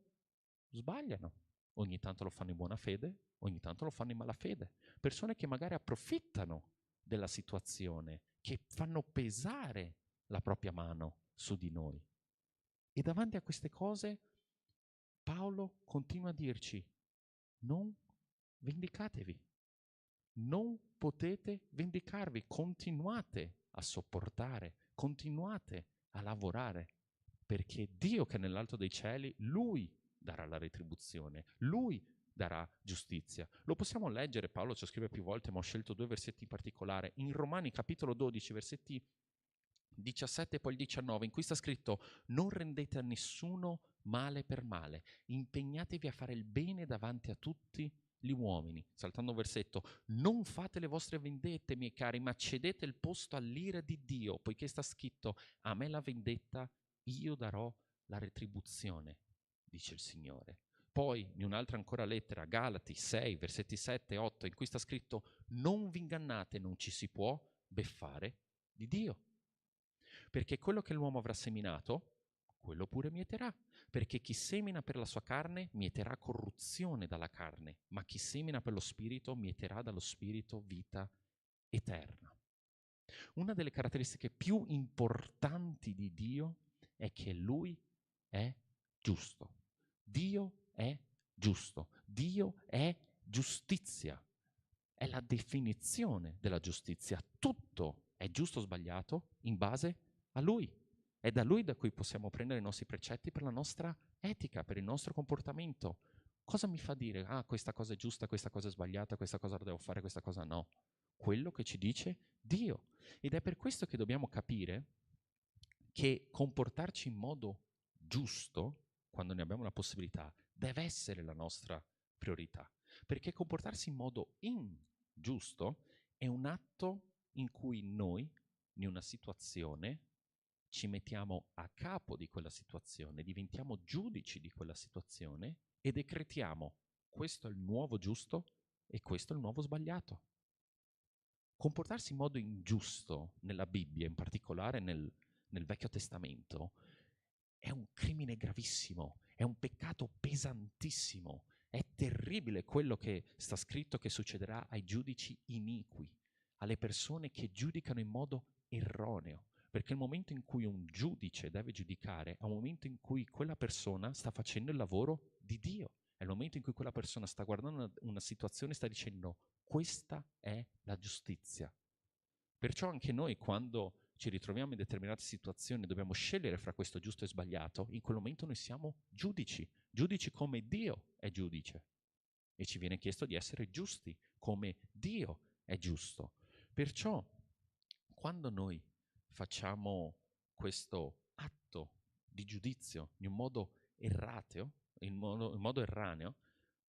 sbagliano, ogni tanto lo fanno in buona fede, ogni tanto lo fanno in malafede. Persone che magari approfittano della situazione, che fanno pesare la propria mano su di noi. E davanti a queste cose Paolo continua a dirci: non vendicatevi, non potete vendicarvi, continuate a sopportare, continuate a lavorare, perché Dio che è nell'alto dei cieli, Lui darà la retribuzione, Lui darà giustizia. Lo possiamo leggere, Paolo ci scrive più volte, ma ho scelto 2 versetti in particolare. In Romani capitolo 12, versetti 17 e poi il 19, in cui sta scritto: non rendete a nessuno male per male, impegnatevi a fare il bene davanti a tutti gli uomini. Saltando un versetto: non fate le vostre vendette, miei cari, ma cedete il posto all'ira di Dio, poiché sta scritto: a me la vendetta, io darò la retribuzione, dice il Signore. Poi in un'altra ancora lettera, Galati 6, versetti 7 e 8, in cui sta scritto: non vi ingannate, non ci si può beffare di Dio. Perché quello che l'uomo avrà seminato, quello pure mieterà. Perché chi semina per la sua carne, mieterà corruzione dalla carne, ma chi semina per lo spirito, mieterà dallo spirito vita eterna. Una delle caratteristiche più importanti di Dio è che Lui è giusto. Dio è giusto. Dio è giustizia. È la definizione della giustizia. Tutto è giusto o sbagliato in base a Lui. È da Lui da cui possiamo prendere i nostri precetti per la nostra etica, per il nostro comportamento. Cosa mi fa dire, questa cosa è giusta, questa cosa è sbagliata, questa cosa la devo fare, questa cosa no? Quello che ci dice Dio. Ed è per questo che dobbiamo capire che comportarci in modo giusto, quando ne abbiamo la possibilità, deve essere la nostra priorità. Perché comportarsi in modo ingiusto è un atto in cui noi, in una situazione, ci mettiamo a capo di quella situazione, diventiamo giudici di quella situazione e decretiamo: questo è il nuovo giusto e questo è il nuovo sbagliato. Comportarsi in modo ingiusto nella Bibbia, in particolare nel Vecchio Testamento, è un crimine gravissimo, è un peccato pesantissimo, è terribile quello che sta scritto che succederà ai giudici iniqui, alle persone che giudicano in modo erroneo, perché il momento in cui un giudice deve giudicare è un momento in cui quella persona sta facendo il lavoro di Dio, è il momento in cui quella persona sta guardando una situazione e sta dicendo: questa è la giustizia. Perciò anche noi, quando ci ritroviamo in determinate situazioni, dobbiamo scegliere fra questo giusto e sbagliato. In quel momento noi siamo giudici, giudici come Dio è giudice. E ci viene chiesto di essere giusti come Dio è giusto. Perciò, quando noi facciamo questo atto di giudizio in un modo errateo, in modo erraneo,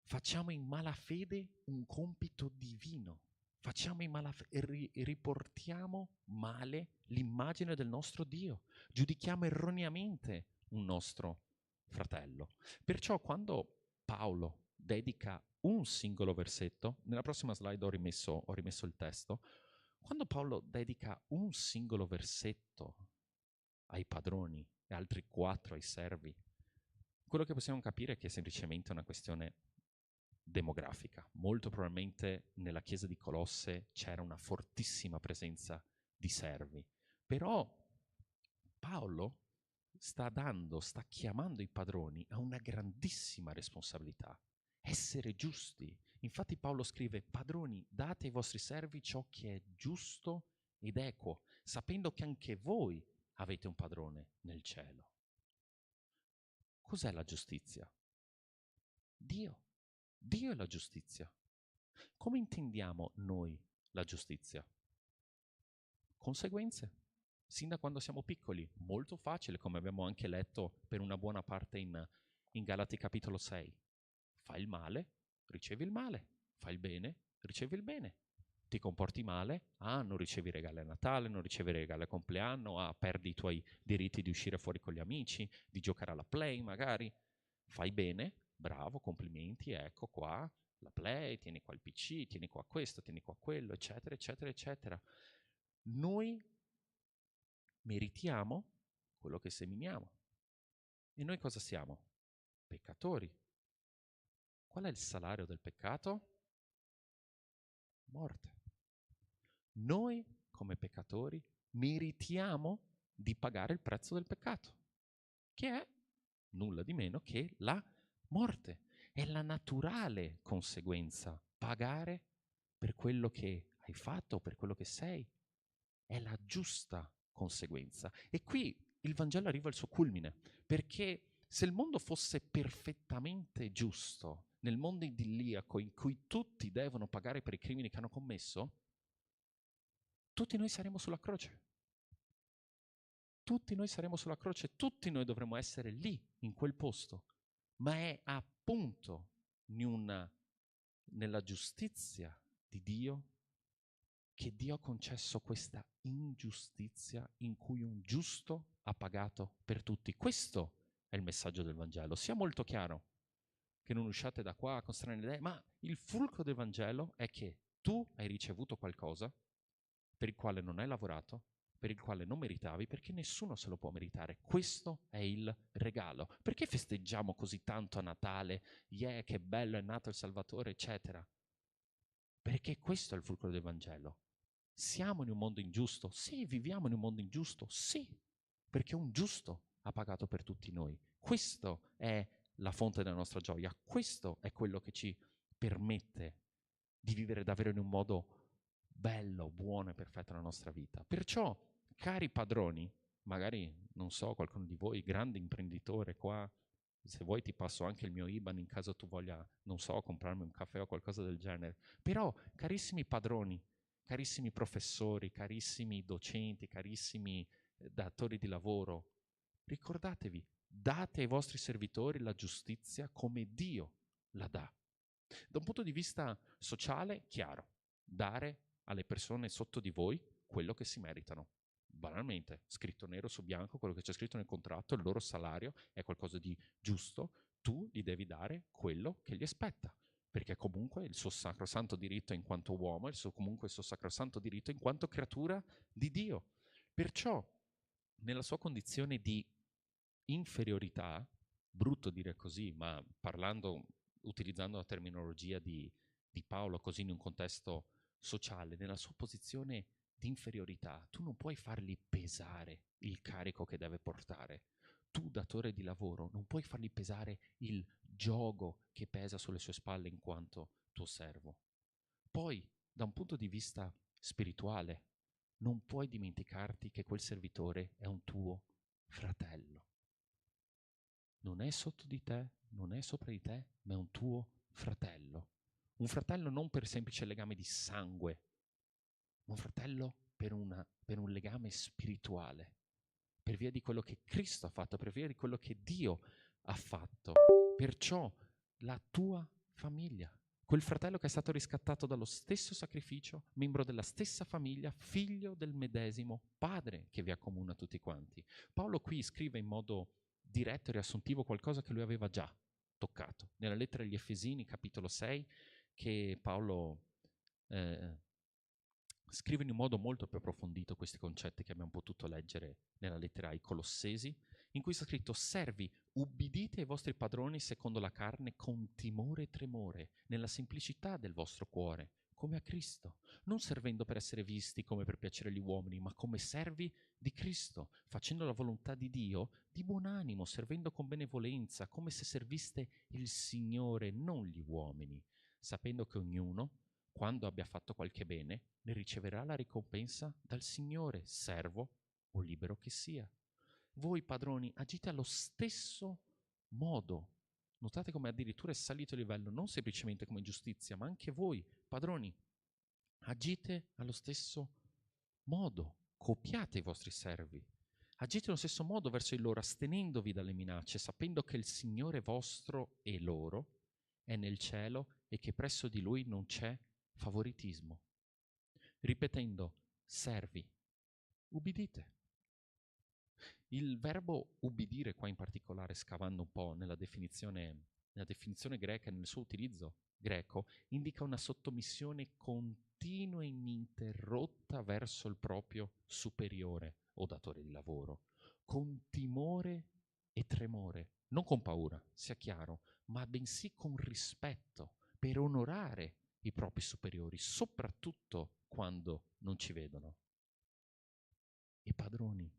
facciamo in malafede un compito divino. Facciamo in malafede, riportiamo male l'immagine del nostro Dio. Giudichiamo erroneamente un nostro fratello. Perciò quando Paolo dedica un singolo versetto, nella prossima slide ho rimesso il testo, quando Paolo dedica un singolo versetto ai padroni e altri 4 ai servi, quello che possiamo capire è che è semplicemente una questione demografica. Molto probabilmente nella chiesa di Colosse c'era una fortissima presenza di servi, però Paolo sta chiamando i padroni a una grandissima responsabilità: essere giusti. Infatti Paolo scrive: padroni, date ai vostri servi ciò che è giusto ed equo, sapendo che anche voi avete un padrone nel cielo. Cos'è la giustizia? Dio. Dio è la giustizia. Come intendiamo noi la giustizia? Conseguenze. Sin da quando siamo piccoli, molto facile, come abbiamo anche letto per una buona parte in Galati capitolo 6. Fai il male, ricevi il male. Fai il bene, ricevi il bene. Ti comporti male, non ricevi regali a Natale, non ricevi regali a compleanno, perdi i tuoi diritti di uscire fuori con gli amici, di giocare alla play magari. Fai bene, bravo, complimenti, ecco qua la play, tieni qua il PC, tieni qua questo, tieni qua quello, eccetera, eccetera, eccetera. Noi meritiamo quello che seminiamo. E noi cosa siamo? Peccatori. Qual è il salario del peccato? Morte. Noi, come peccatori, meritiamo di pagare il prezzo del peccato, che è nulla di meno che la morte. È la naturale conseguenza. Pagare per quello che hai fatto, per quello che sei. È la giusta conseguenza. E qui il Vangelo arriva al suo culmine, perché se il mondo fosse perfettamente giusto, nel mondo idilliaco in cui tutti devono pagare per i crimini che hanno commesso, tutti noi saremo sulla croce. Tutti noi saremo sulla croce, tutti noi dovremo essere lì, in quel posto. Ma è appunto nella giustizia di Dio che Dio ha concesso questa ingiustizia in cui un giusto ha pagato per tutti. Questo è il messaggio del Vangelo. Sia molto chiaro, che non usciate da qua con strane idee, ma il fulcro del Vangelo è che tu hai ricevuto qualcosa per il quale non hai lavorato, per il quale non meritavi, perché nessuno se lo può meritare. Questo è il regalo. Perché festeggiamo così tanto a Natale? Yeah, che bello, è nato il Salvatore, eccetera. Perché questo è il fulcro del Vangelo. Siamo in un mondo ingiusto? Sì, viviamo in un mondo ingiusto? Sì, perché un giusto ha pagato per tutti noi. Questo è la fonte della nostra gioia. Questo è quello che ci permette di vivere davvero in un modo bello, buono e perfetto la nostra vita. Perciò, cari padroni, magari, non so, qualcuno di voi, grande imprenditore qua, se vuoi ti passo anche il mio IBAN in caso tu voglia, non so, comprarmi un caffè o qualcosa del genere. Però, carissimi padroni, carissimi professori, carissimi docenti, carissimi datori di lavoro, ricordatevi, date ai vostri servitori la giustizia come Dio la dà. Da un punto di vista sociale, chiaro, dare alle persone sotto di voi quello che si meritano. Banalmente, scritto nero su bianco, quello che c'è scritto nel contratto, il loro salario è qualcosa di giusto, tu gli devi dare quello che gli spetta, perché comunque il suo sacrosanto diritto in quanto uomo, comunque il suo sacrosanto diritto in quanto creatura di Dio. Perciò, nella sua condizione di inferiorità, brutto dire così, ma utilizzando la terminologia di Paolo così in un contesto sociale, nella sua posizione di inferiorità, tu non puoi fargli pesare il carico che deve portare. Tu, datore di lavoro, non puoi fargli pesare il giogo che pesa sulle sue spalle in quanto tuo servo. Poi, da un punto di vista spirituale, non puoi dimenticarti che quel servitore è un tuo fratello. Non è sotto di te, non è sopra di te, ma è un tuo fratello. Un fratello non per semplice legame di sangue, ma un fratello per un legame spirituale, per via di quello che Cristo ha fatto, per via di quello che Dio ha fatto. Perciò la tua famiglia, quel fratello che è stato riscattato dallo stesso sacrificio, membro della stessa famiglia, figlio del medesimo Padre che vi accomuna tutti quanti. Paolo qui scrive in modo diretto e riassuntivo qualcosa che lui aveva già toccato. Nella lettera agli Efesini, capitolo 6, che Paolo scrive in un modo molto più approfondito questi concetti che abbiamo potuto leggere nella lettera ai Colossesi, in cui sta scritto: servi, ubbidite ai vostri padroni secondo la carne con timore e tremore, nella semplicità del vostro cuore, come a Cristo, non servendo per essere visti come per piacere agli uomini, ma come servi di Cristo, facendo la volontà di Dio di buon animo, servendo con benevolenza, come se serviste il Signore, non gli uomini, sapendo che ognuno, quando abbia fatto qualche bene, ne riceverà la ricompensa dal Signore, servo o libero che sia. Voi, padroni, agite allo stesso modo. Notate come addirittura è salito il livello, non semplicemente come giustizia, ma anche voi, padroni, agite allo stesso modo. Copiate i vostri servi. Agite allo stesso modo verso di loro, astenendovi dalle minacce, sapendo che il Signore vostro e loro è nel cielo e che presso di Lui non c'è favoritismo. Ripetendo, servi, ubbidite. Il verbo ubbidire qua in particolare, scavando un po' nella definizione greca e nel suo utilizzo greco, indica una sottomissione continua e ininterrotta verso il proprio superiore o datore di lavoro, con timore e tremore, non con paura, sia chiaro, ma bensì con rispetto, per onorare i propri superiori, soprattutto quando non ci vedono. E padroni,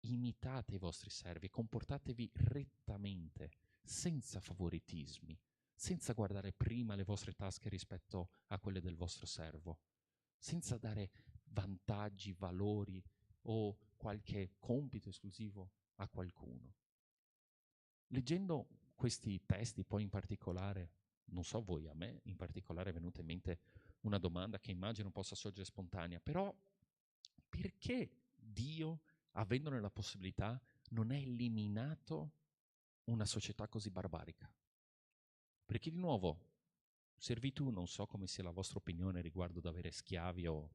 imitate i vostri servi, comportatevi rettamente, senza favoritismi, senza guardare prima le vostre tasche rispetto a quelle del vostro servo, senza dare vantaggi, valori o qualche compito esclusivo a qualcuno. Leggendo questi testi, poi in particolare non so voi, a me in particolare è venuta in mente una domanda che immagino possa sorgere spontanea, però perché Dio, avendone la possibilità, non ha eliminato una società così barbarica? Perché di nuovo, servitù, non so come sia la vostra opinione riguardo ad avere schiavi o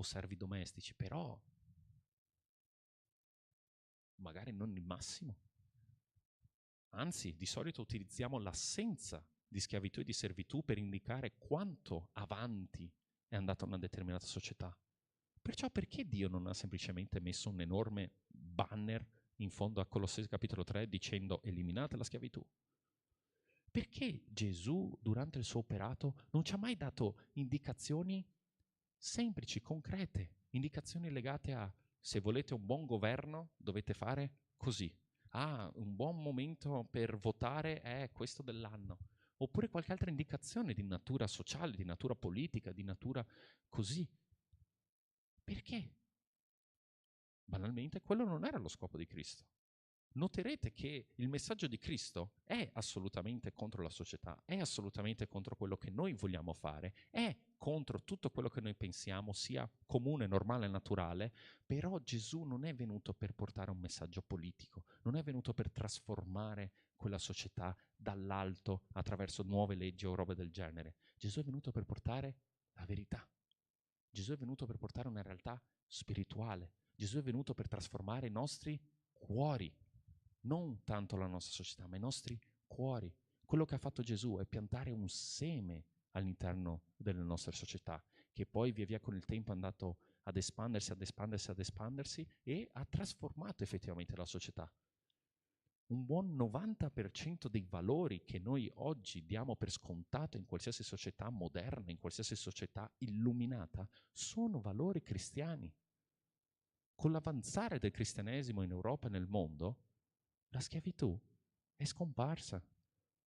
servi domestici, però magari non il massimo. Anzi, di solito utilizziamo l'assenza di schiavitù e di servitù per indicare quanto avanti è andata una determinata società. Perciò perché Dio non ha semplicemente messo un enorme banner in fondo a Colossesi capitolo 3 dicendo eliminate la schiavitù? Perché Gesù durante il suo operato non ci ha mai dato indicazioni semplici, concrete, indicazioni legate a se volete un buon governo dovete fare così. Ah, un buon momento per votare è questo dell'anno. Oppure qualche altra indicazione di natura sociale, di natura politica, di natura così. Perché? Banalmente quello non era lo scopo di Cristo. Noterete che il messaggio di Cristo è assolutamente contro la società, è assolutamente contro quello che noi vogliamo fare, è contro tutto quello che noi pensiamo sia comune, normale e naturale, però Gesù non è venuto per portare un messaggio politico, non è venuto per trasformare quella società dall'alto attraverso nuove leggi o robe del genere. Gesù è venuto per portare la verità. Gesù è venuto per portare una realtà spirituale. Gesù è venuto per trasformare i nostri cuori. Non tanto la nostra società, ma i nostri cuori. Quello che ha fatto Gesù è piantare un seme all'interno delle nostre società, che poi via via con il tempo è andato ad espandersi, ad espandersi, ad espandersi e ha trasformato effettivamente la società. Un buon 90% dei valori che noi oggi diamo per scontato in qualsiasi società moderna, in qualsiasi società illuminata, sono valori cristiani. Con l'avanzare del cristianesimo in Europa e nel mondo, la schiavitù è scomparsa.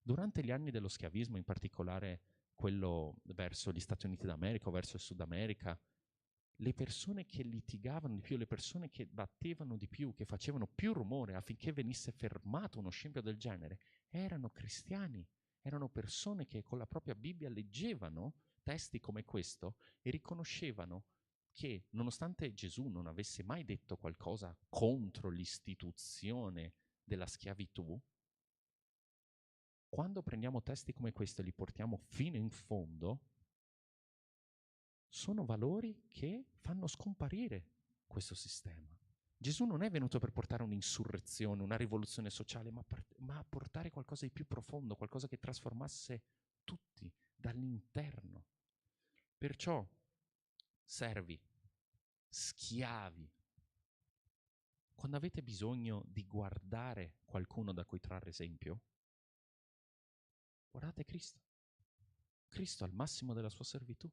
Durante gli anni dello schiavismo, in particolare quello verso gli Stati Uniti d'America o verso il Sud America, le persone che litigavano di più, le persone che battevano di più, che facevano più rumore affinché venisse fermato uno scempio del genere, erano cristiani, erano persone che con la propria Bibbia leggevano testi come questo e riconoscevano che, nonostante Gesù non avesse mai detto qualcosa contro l'istituzione della schiavitù, quando prendiamo testi come questo e li portiamo fino in fondo, sono valori che fanno scomparire questo sistema. Gesù non è venuto per portare un'insurrezione, una rivoluzione sociale, ma a portare qualcosa di più profondo, qualcosa che trasformasse tutti dall'interno. Perciò, servi, schiavi, quando avete bisogno di guardare qualcuno da cui trarre esempio, guardate Cristo. Cristo al massimo della sua servitù.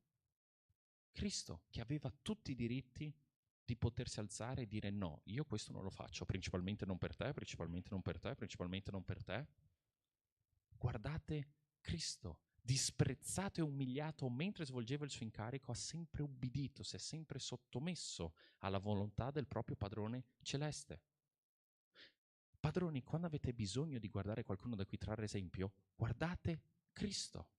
Cristo che aveva tutti i diritti di potersi alzare e dire no, io questo non lo faccio, principalmente non per te, principalmente non per te, principalmente non per te. Guardate Cristo, disprezzato e umiliato mentre svolgeva il suo incarico, ha sempre ubbidito, si è sempre sottomesso alla volontà del proprio padrone celeste. Padroni, quando avete bisogno di guardare qualcuno da cui trarre esempio, guardate Cristo.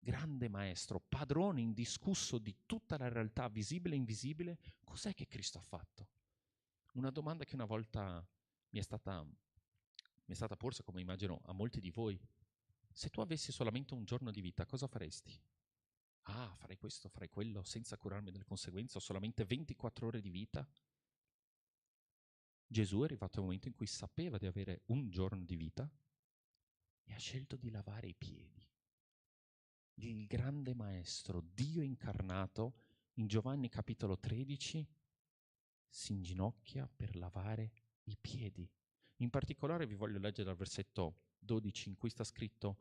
Grande maestro, padrone indiscusso di tutta la realtà visibile e invisibile, cos'è che Cristo ha fatto? Una domanda che una volta mi è stata porsa, come immagino a molti di voi. Se tu avessi solamente un giorno di vita, cosa faresti? Ah, farei questo, farei quello, senza curarmi delle conseguenze, ho solamente 24 ore di vita. Gesù è arrivato al momento in cui sapeva di avere un giorno di vita e ha scelto di lavare i piedi. Il grande maestro, Dio incarnato, in Giovanni capitolo 13, si inginocchia per lavare i piedi. In particolare vi voglio leggere dal versetto 12 in cui sta scritto: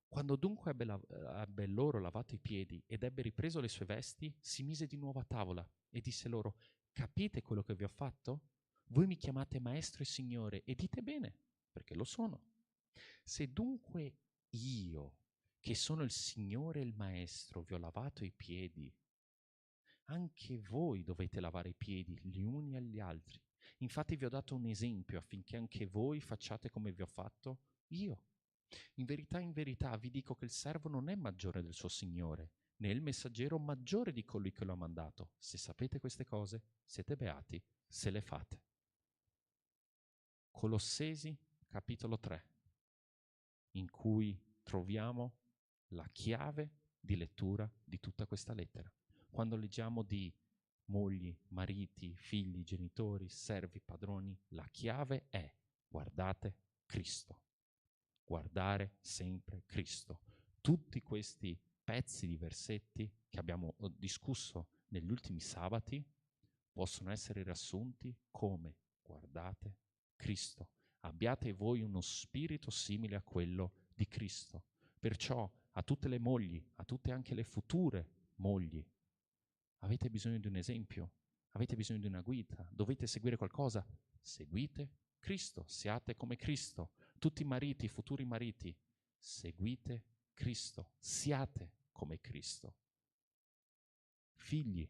quando dunque ebbe loro lavato i piedi ed ebbe ripreso le sue vesti, si mise di nuovo a tavola e disse loro: capite quello che vi ho fatto? Voi mi chiamate maestro e signore e dite bene, perché lo sono. Se dunque io, che sono il Signore e il Maestro, vi ho lavato i piedi, anche voi dovete lavare i piedi gli uni agli altri. Infatti vi ho dato un esempio affinché anche voi facciate come vi ho fatto io. In verità vi dico che il servo non è maggiore del suo Signore, né il messaggero maggiore di colui che lo ha mandato. Se sapete queste cose, siete beati se le fate. Colossesi, capitolo 3, in cui troviamo la chiave di lettura di tutta questa lettera. Quando leggiamo di mogli, mariti, figli, genitori, servi, padroni, la chiave è: guardate Cristo. Guardare sempre Cristo. Tutti questi pezzi di versetti che abbiamo discusso negli ultimi sabati possono essere riassunti come: guardate Cristo. Abbiate voi uno spirito simile a quello di Cristo. Perciò a tutte le mogli, a tutte anche le future mogli, avete bisogno di un esempio, avete bisogno di una guida, dovete seguire qualcosa, seguite Cristo, siate come Cristo. Tutti i mariti, i futuri mariti, seguite Cristo, siate come Cristo. Figli,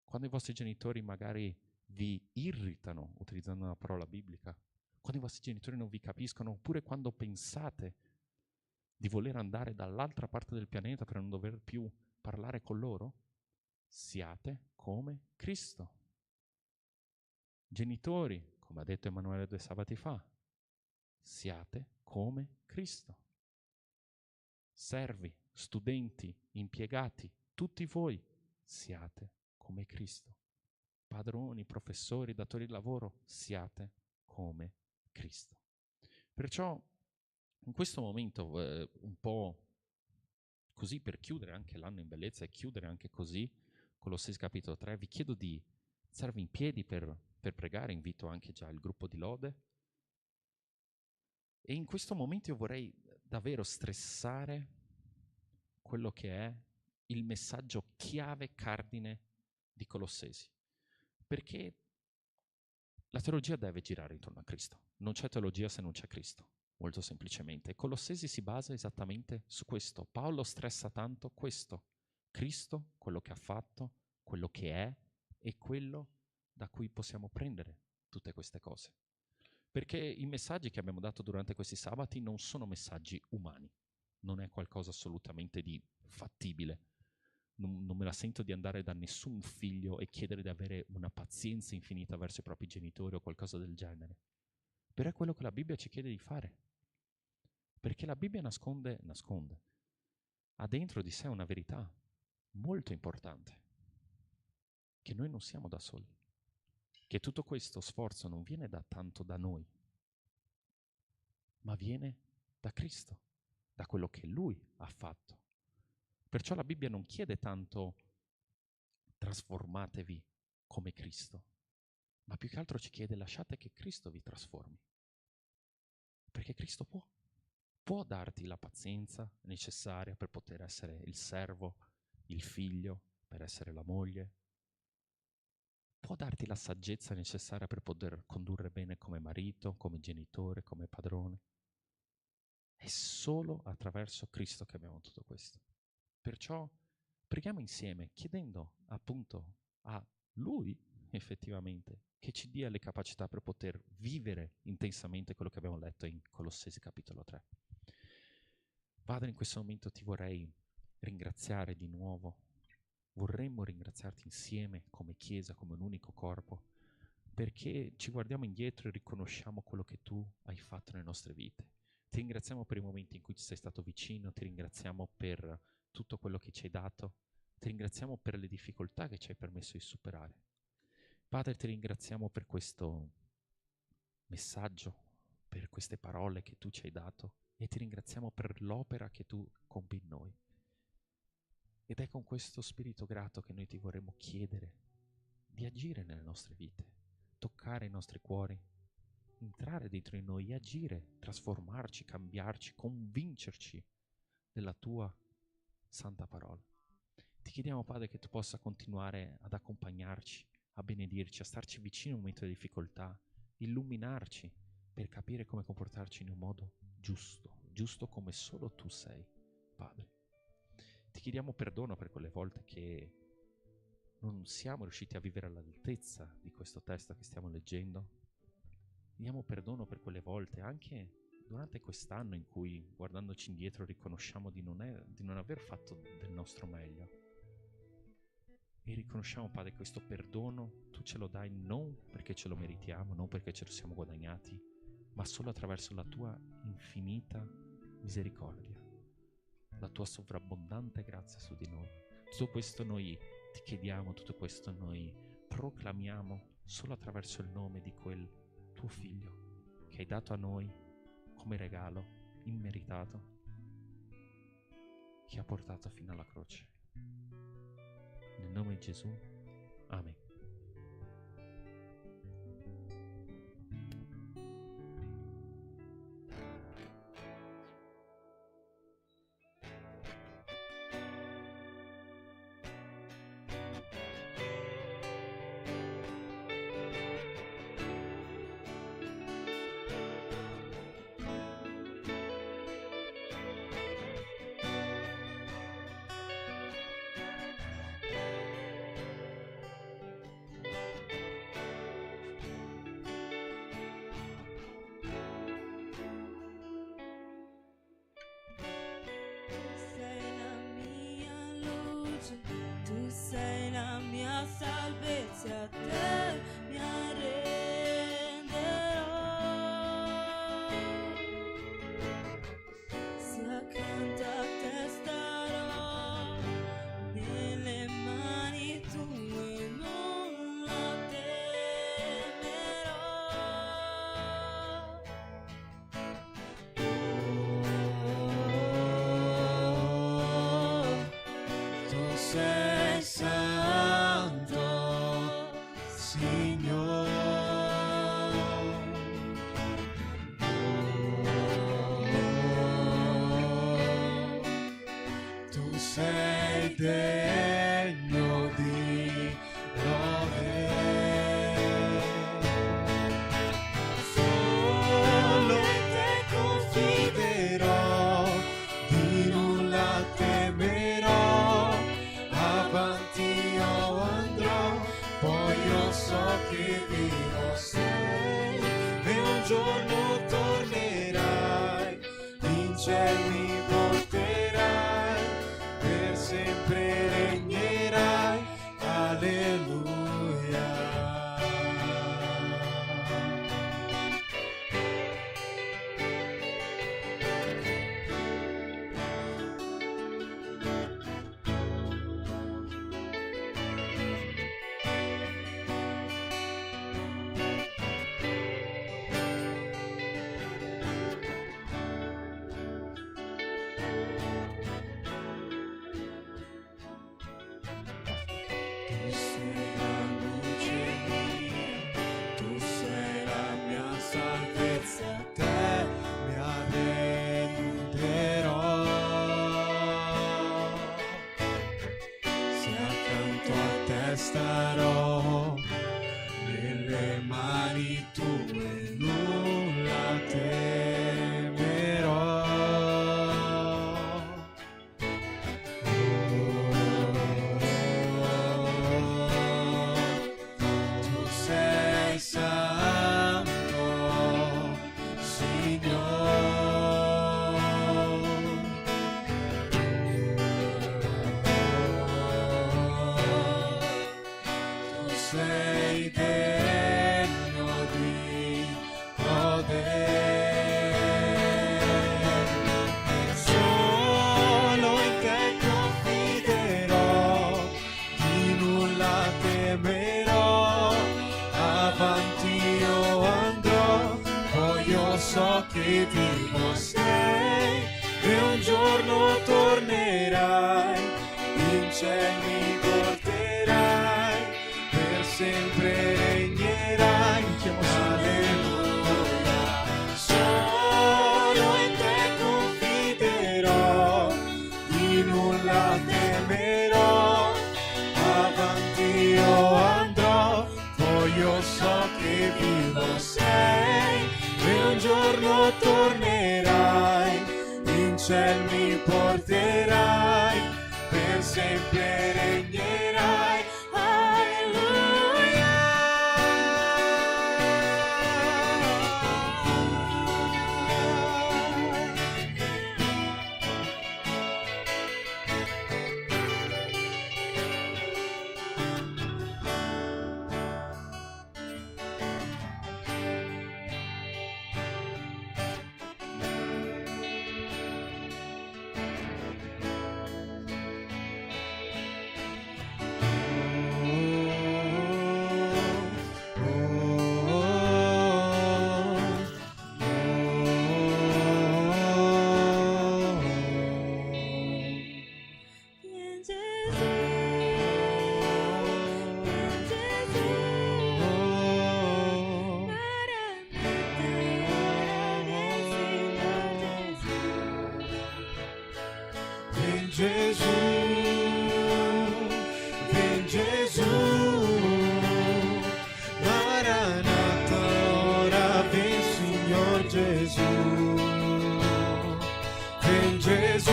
quando i vostri genitori magari vi irritano, utilizzando una parola biblica, quando i vostri genitori non vi capiscono, oppure quando pensate di voler andare dall'altra parte del pianeta per non dover più parlare con loro, siate come Cristo. Genitori, come ha detto Emanuele 2 sabati fa, siate come Cristo. Servi, studenti, impiegati, tutti voi siate come Cristo. Padroni, professori, datori di lavoro, siate come Cristo. Perciò in questo momento un po' così, per chiudere anche l'anno in bellezza e chiudere anche così Colossesi capitolo 3, vi chiedo di alzarvi in piedi per pregare. Invito anche già il gruppo di lode. E in questo momento io vorrei davvero stressare quello che è il messaggio chiave cardine di Colossesi, perché la teologia deve girare intorno a Cristo. Non c'è teologia se non c'è Cristo, molto semplicemente. Colossesi si basa esattamente su questo. Paolo stressa tanto questo: Cristo, quello che ha fatto, quello che è e quello da cui possiamo prendere tutte queste cose. Perché i messaggi che abbiamo dato durante questi sabati non sono messaggi umani, non è qualcosa assolutamente di fattibile. Non me la sento di andare da nessun figlio e chiedere di avere una pazienza infinita verso i propri genitori o qualcosa del genere. Però è quello che la Bibbia ci chiede di fare. Perché la Bibbia nasconde, ha dentro di sé una verità molto importante, che noi non siamo da soli, che tutto questo sforzo non viene tanto da noi, ma viene da Cristo, da quello che Lui ha fatto. Perciò la Bibbia non chiede tanto trasformatevi come Cristo, ma più che altro ci chiede lasciate che Cristo vi trasformi. Perché Cristo può darti la pazienza necessaria per poter essere il servo, il figlio, per essere la moglie. Può darti la saggezza necessaria per poter condurre bene come marito, come genitore, come padrone. È solo attraverso Cristo che abbiamo tutto questo. Perciò preghiamo insieme, chiedendo appunto a Lui effettivamente che ci dia le capacità per poter vivere intensamente quello che abbiamo letto in Colossesi capitolo 3. Padre, in questo momento ti vorrei ringraziare di nuovo. Vorremmo ringraziarti insieme come Chiesa, come un unico corpo, perché ci guardiamo indietro e riconosciamo quello che tu hai fatto nelle nostre vite. Ti ringraziamo per i momenti in cui ci sei stato vicino, ti ringraziamo per tutto quello che ci hai dato, ti ringraziamo per le difficoltà che ci hai permesso di superare. Padre, ti ringraziamo per questo messaggio, per queste parole che tu ci hai dato e ti ringraziamo per l'opera che tu compi in noi. Ed è con questo spirito grato che noi ti vorremmo chiedere di agire nelle nostre vite, toccare i nostri cuori, entrare dentro di noi e agire, trasformarci, cambiarci, convincerci della tua santa parola. Ti chiediamo, Padre, che tu possa continuare ad accompagnarci, a benedirci, a starci vicino in un momento di difficoltà, illuminarci per capire come comportarci in un modo giusto come solo tu sei, Padre. Ti chiediamo perdono per quelle volte che non siamo riusciti a vivere all'altezza di questo testo che stiamo leggendo. Chiediamo perdono per quelle volte anche durante quest'anno in cui, guardandoci indietro, riconosciamo di non aver fatto del nostro meglio. E riconosciamo, Padre, questo perdono tu ce lo dai non perché ce lo meritiamo, non perché ce lo siamo guadagnati, ma solo attraverso la tua infinita misericordia, la tua sovrabbondante grazia su di noi. Tutto questo noi ti chiediamo, tutto questo noi proclamiamo solo attraverso il nome di quel tuo Figlio che hai dato a noi come regalo immeritato, che ha portato fino alla croce. Nel nome di Gesù, amen. Sei la mia luce, tu sei la mia salvezza, a te mi arrenderò. Se accanto a te starò, nelle mani tue non la temerò. Tu sei santo, Signore. Tu sei degno di lode. Solo in te confiderò, di nulla temerò. Avanti io andrò, poi io so che vivo sei, e un giorno tornerai, in cielo mi porterai, per sempre regnerai, alleluia. Tu sei la luce mia, tu sei la mia salvezza, a te mi arrenderò. Se accanto a te starò, nelle mani tue nulla temerò. Tu sei santo, Signore. Tu sei degno di lode. Solo in te confiderò, di nulla temerò. Avanti io andrò, poi io so che vivo sei, e un giorno tornerai, in cielo mi porterai, per sempre regnerai, alleluia. Solo in te confiderò, di nulla temerò. Avanti io andrò, poi io so che vivo sei, e un giorno tornerai, in cielo mi porterai, per sempre regnerai, alleluia. Gesù, ven Gesù, Maranatha, ora ven Signor Gesù, ven Gesù,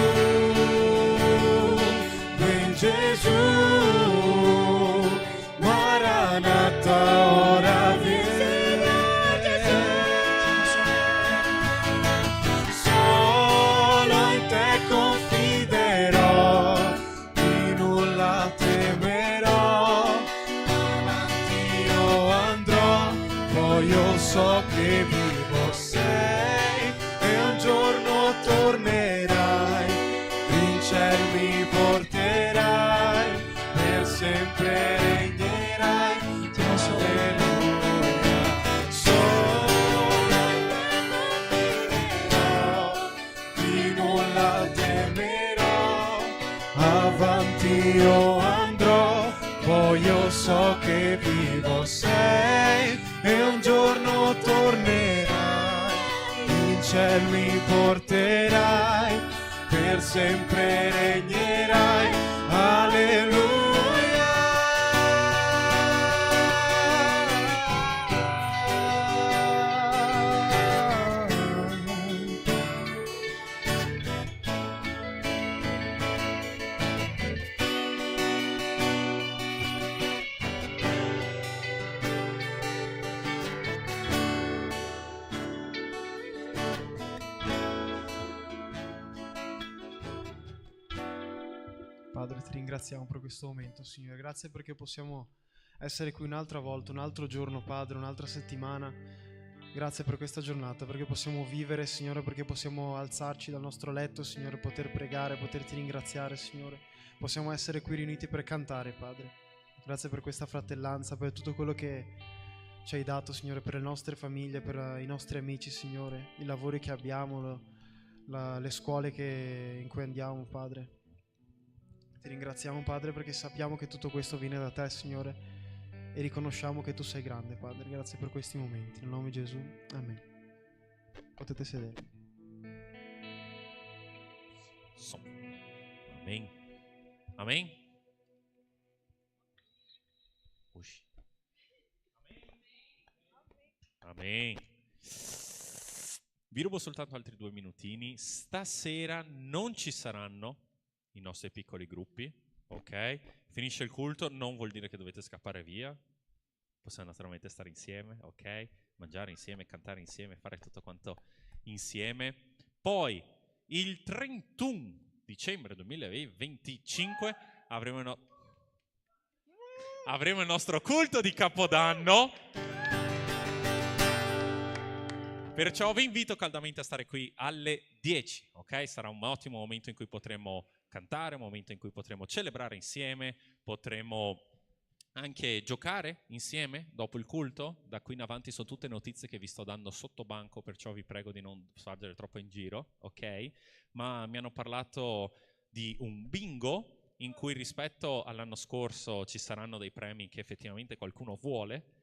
ven Gesù, Maranatha, ora ven. So che vivo sei e un giorno tornerai, in cielo mi porterai, per sempre regnerai, alleluia. Solo di nulla temerò, avanti io andrò, poi io so che vivo sei e un giorno tornerai, in cielo mi porterai, per sempre regnerai, alleluia. Padre, ti ringraziamo per questo momento, Signore. Grazie perché possiamo essere qui un'altra volta, un altro giorno, Padre, un'altra settimana. Grazie per questa giornata, perché possiamo vivere, Signore, perché possiamo alzarci dal nostro letto, Signore, poter pregare, poterti ringraziare, Signore. Possiamo essere qui riuniti per cantare, Padre. Grazie per questa fratellanza, per tutto quello che ci hai dato, Signore, per le nostre famiglie, per i nostri amici, Signore, i lavori che abbiamo, le scuole in cui andiamo, Padre. Ti ringraziamo, Padre, perché sappiamo che tutto questo viene da te, Signore, e riconosciamo che tu sei grande, Padre. Grazie per questi momenti. Nel nome di Gesù, amen. Potete sedere. Amen. Amen. Usci. Amen. Vi rubo soltanto altri 2 minutini. Stasera non ci saranno i nostri piccoli gruppi, ok? Finisce il culto, non vuol dire che dovete scappare via. Possiamo naturalmente stare insieme, ok? Mangiare insieme, cantare insieme, fare tutto quanto insieme. Poi, il 31 dicembre 2025 avremo il nostro culto di Capodanno. Perciò vi invito caldamente a stare qui alle 10, ok? Sarà un ottimo momento in cui potremo cantare, un momento in cui potremo celebrare insieme, potremo anche giocare insieme dopo il culto. Da qui in avanti sono tutte notizie che vi sto dando sotto banco, perciò vi prego di non spargere troppo in giro, ok? Ma mi hanno parlato di un bingo in cui rispetto all'anno scorso ci saranno dei premi che effettivamente qualcuno vuole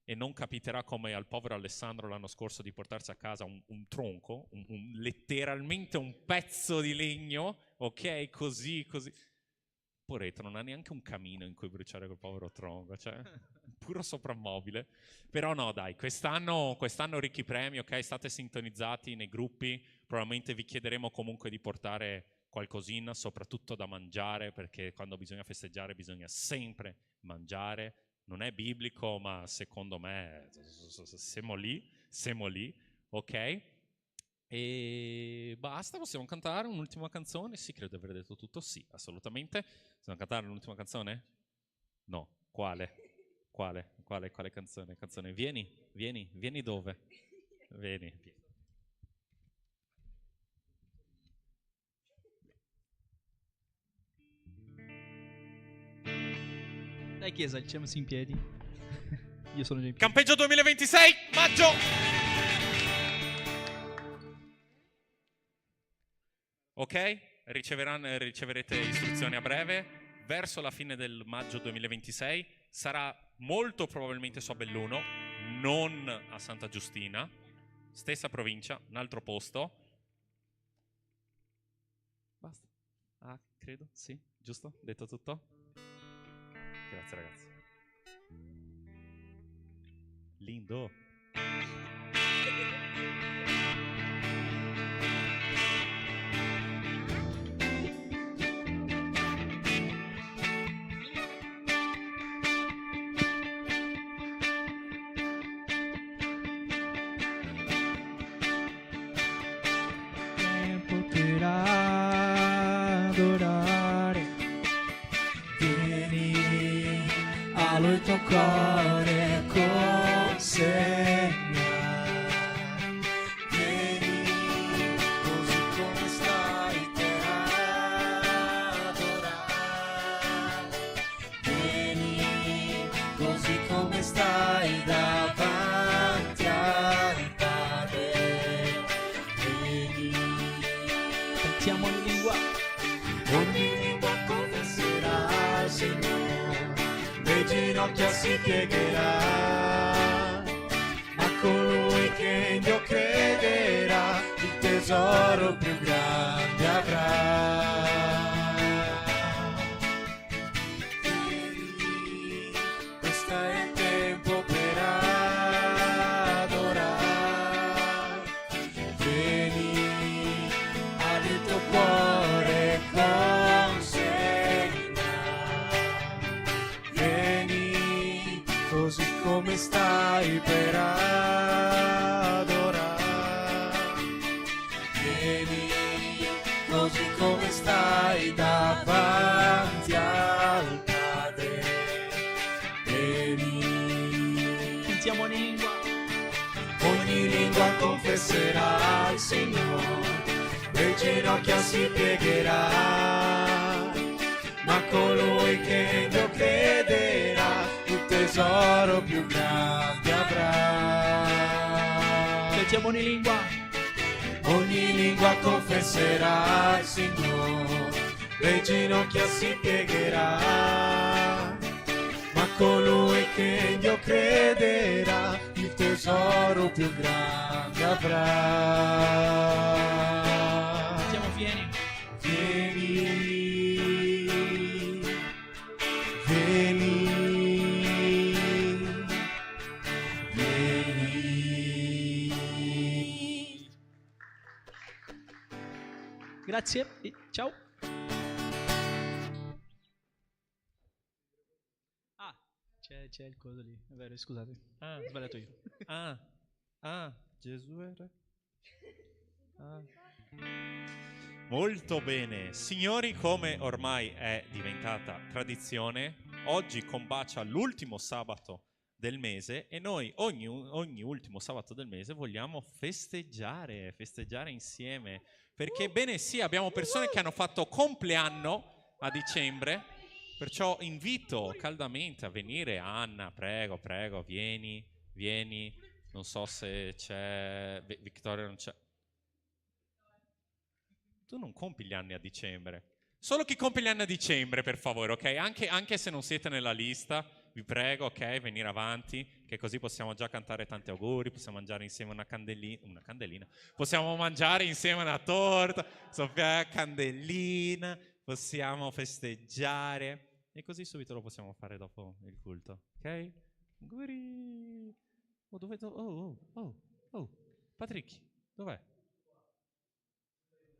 e non capiterà come al povero Alessandro l'anno scorso di portarsi a casa un tronco, letteralmente un pezzo di legno, ok? Così. Poretto, non ha neanche un camino in cui bruciare quel povero tronco, cioè puro soprammobile. Però no, dai, quest'anno ricchi premi, ok? State sintonizzati nei gruppi, probabilmente vi chiederemo comunque di portare qualcosina, soprattutto da mangiare, perché quando bisogna festeggiare bisogna sempre mangiare. Non è biblico, ma secondo me siamo lì, ok? E basta, possiamo cantare un'ultima canzone? Sì, credo di aver detto tutto, sì, assolutamente. Possiamo cantare un'ultima canzone? No, quale canzone? Vieni dove? Vieni. Dai Chiesa, alziamoci in piedi. Io sono già in piedi. Campeggio 2026, maggio! Ok? Riceverete istruzioni a breve. Verso la fine del maggio 2026 sarà molto probabilmente su a Belluno, non a Santa Giustina, stessa provincia, un altro posto. Basta. Ah, credo, sì, giusto? Detto tutto? Grazie ragazzi. Lindo. Tempo per adorare. Vieni allo il tuo cuore consegna. Vieni così come stai per adorare. Vieni così come stai davanti al Padre. Vieni. Cantiamo in lingua. Ogni lingua confesserà al Signore, le ginocchia si piegherà, ma colui che in Dio crederà, il tesoro più grande avrà. Vieni, questo è il tempo per adorare. Vieni, al tuo cuore consegna. Vieni così come stai per adorare. Vieni così come stai davanti al Padre. Vieni. Cantiamo in lingua. Ogni lingua confesserà al Signore, le ginocchia si piegherà, ma colui che in Dio crederà, il tesoro più grande avrà. Cantiamo in lingua. Ogni lingua confesserà al Signore, le ginocchia si piegherà, ma colui che in Dio crederà, il tesoro più grande avrà. Cantiamo vieni. Vieni, vieni, vieni. Grazie e ciao. Ah, c'è il coso lì. È vero, scusate. Ho sbagliato io. Gesù era. Molto bene, signori, come ormai è diventata tradizione, oggi combacia l'ultimo sabato del mese e noi ogni ultimo sabato del mese vogliamo festeggiare insieme, perché bene sì, abbiamo persone che hanno fatto compleanno a dicembre, perciò invito caldamente a venire. Anna, prego, vieni, non so se c'è, Vittoria non c'è. Tu non compi gli anni a dicembre. Solo chi compie gli anni a dicembre, per favore, ok? Anche se non siete nella lista, vi prego, ok? Venire avanti, che così possiamo già cantare tanti auguri, possiamo mangiare insieme una candelina, possiamo mangiare insieme una torta, Sofia, candelina, possiamo festeggiare e così subito lo possiamo fare dopo il culto, ok? Auguri! Oh, Patrick, dov'è?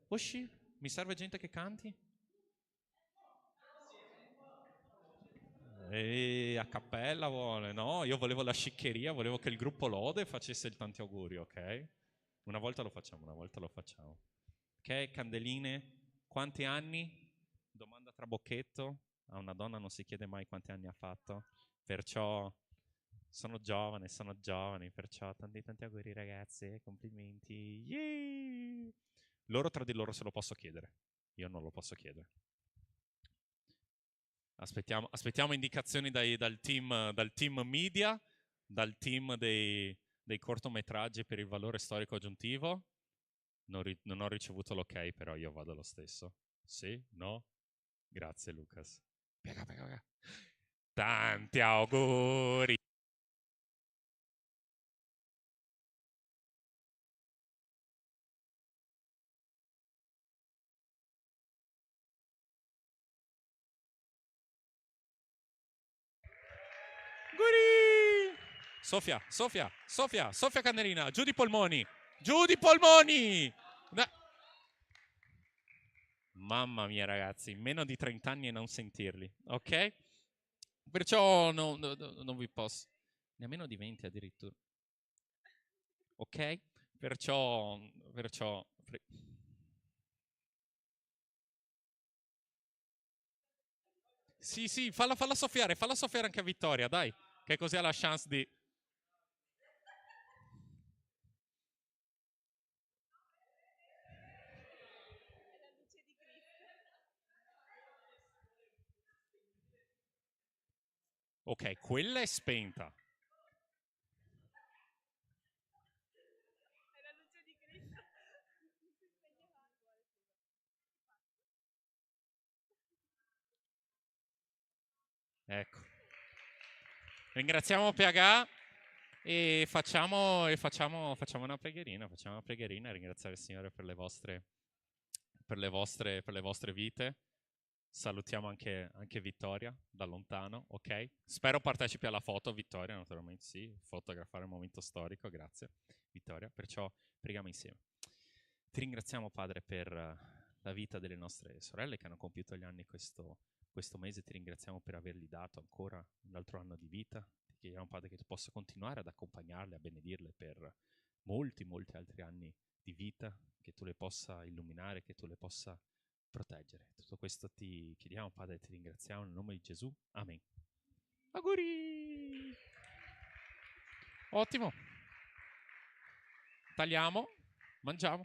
Usci, mi serve gente che canti? E a cappella vuole, no? Io volevo la sciccheria, volevo che il gruppo Lode facesse il tanti auguri, ok? Una volta lo facciamo. Ok, candeline, quanti anni? Domanda trabocchetto, a una donna non si chiede mai quanti anni ha fatto, perciò sono giovane, perciò tanti auguri ragazze, complimenti. Yay! Loro tra di loro se lo posso chiedere, io non lo posso chiedere. Aspettiamo indicazioni dal team media, dal team dei cortometraggi per il valore storico aggiuntivo. Non ho ricevuto l'ok, però io vado lo stesso. Sì? No? Grazie Lucas. Piega. Tanti auguri! Sofia, Sofia, Sofia, Sofia Candelina, giù di polmoni, giù di polmoni! Mamma mia ragazzi, meno di 30 anni e non sentirli, ok? Perciò non vi posso, nemmeno di 20 addirittura, ok? Perciò sì, falla soffiare anche a Vittoria, dai, che così ha la chance di... Ok, quella è spenta. Ecco. Ringraziamo PH e facciamo una pregherina. Facciamo una pregherina e ringraziare il Signore per le vostre vite. Salutiamo anche Vittoria da lontano, ok? Spero partecipi alla foto, Vittoria, naturalmente sì, fotografare il momento storico, grazie Vittoria, perciò preghiamo insieme. Ti ringraziamo Padre per la vita delle nostre sorelle che hanno compiuto gli anni questo mese, ti ringraziamo per avergli dato ancora un altro anno di vita, ti chiediamo Padre che tu possa continuare ad accompagnarle, a benedirle per molti altri anni di vita, che tu le possa illuminare, che tu le possa proteggere. Tutto questo ti chiediamo, Padre, e ti ringraziamo nel nome di Gesù. Amen. Auguri! Ottimo. Tagliamo, mangiamo.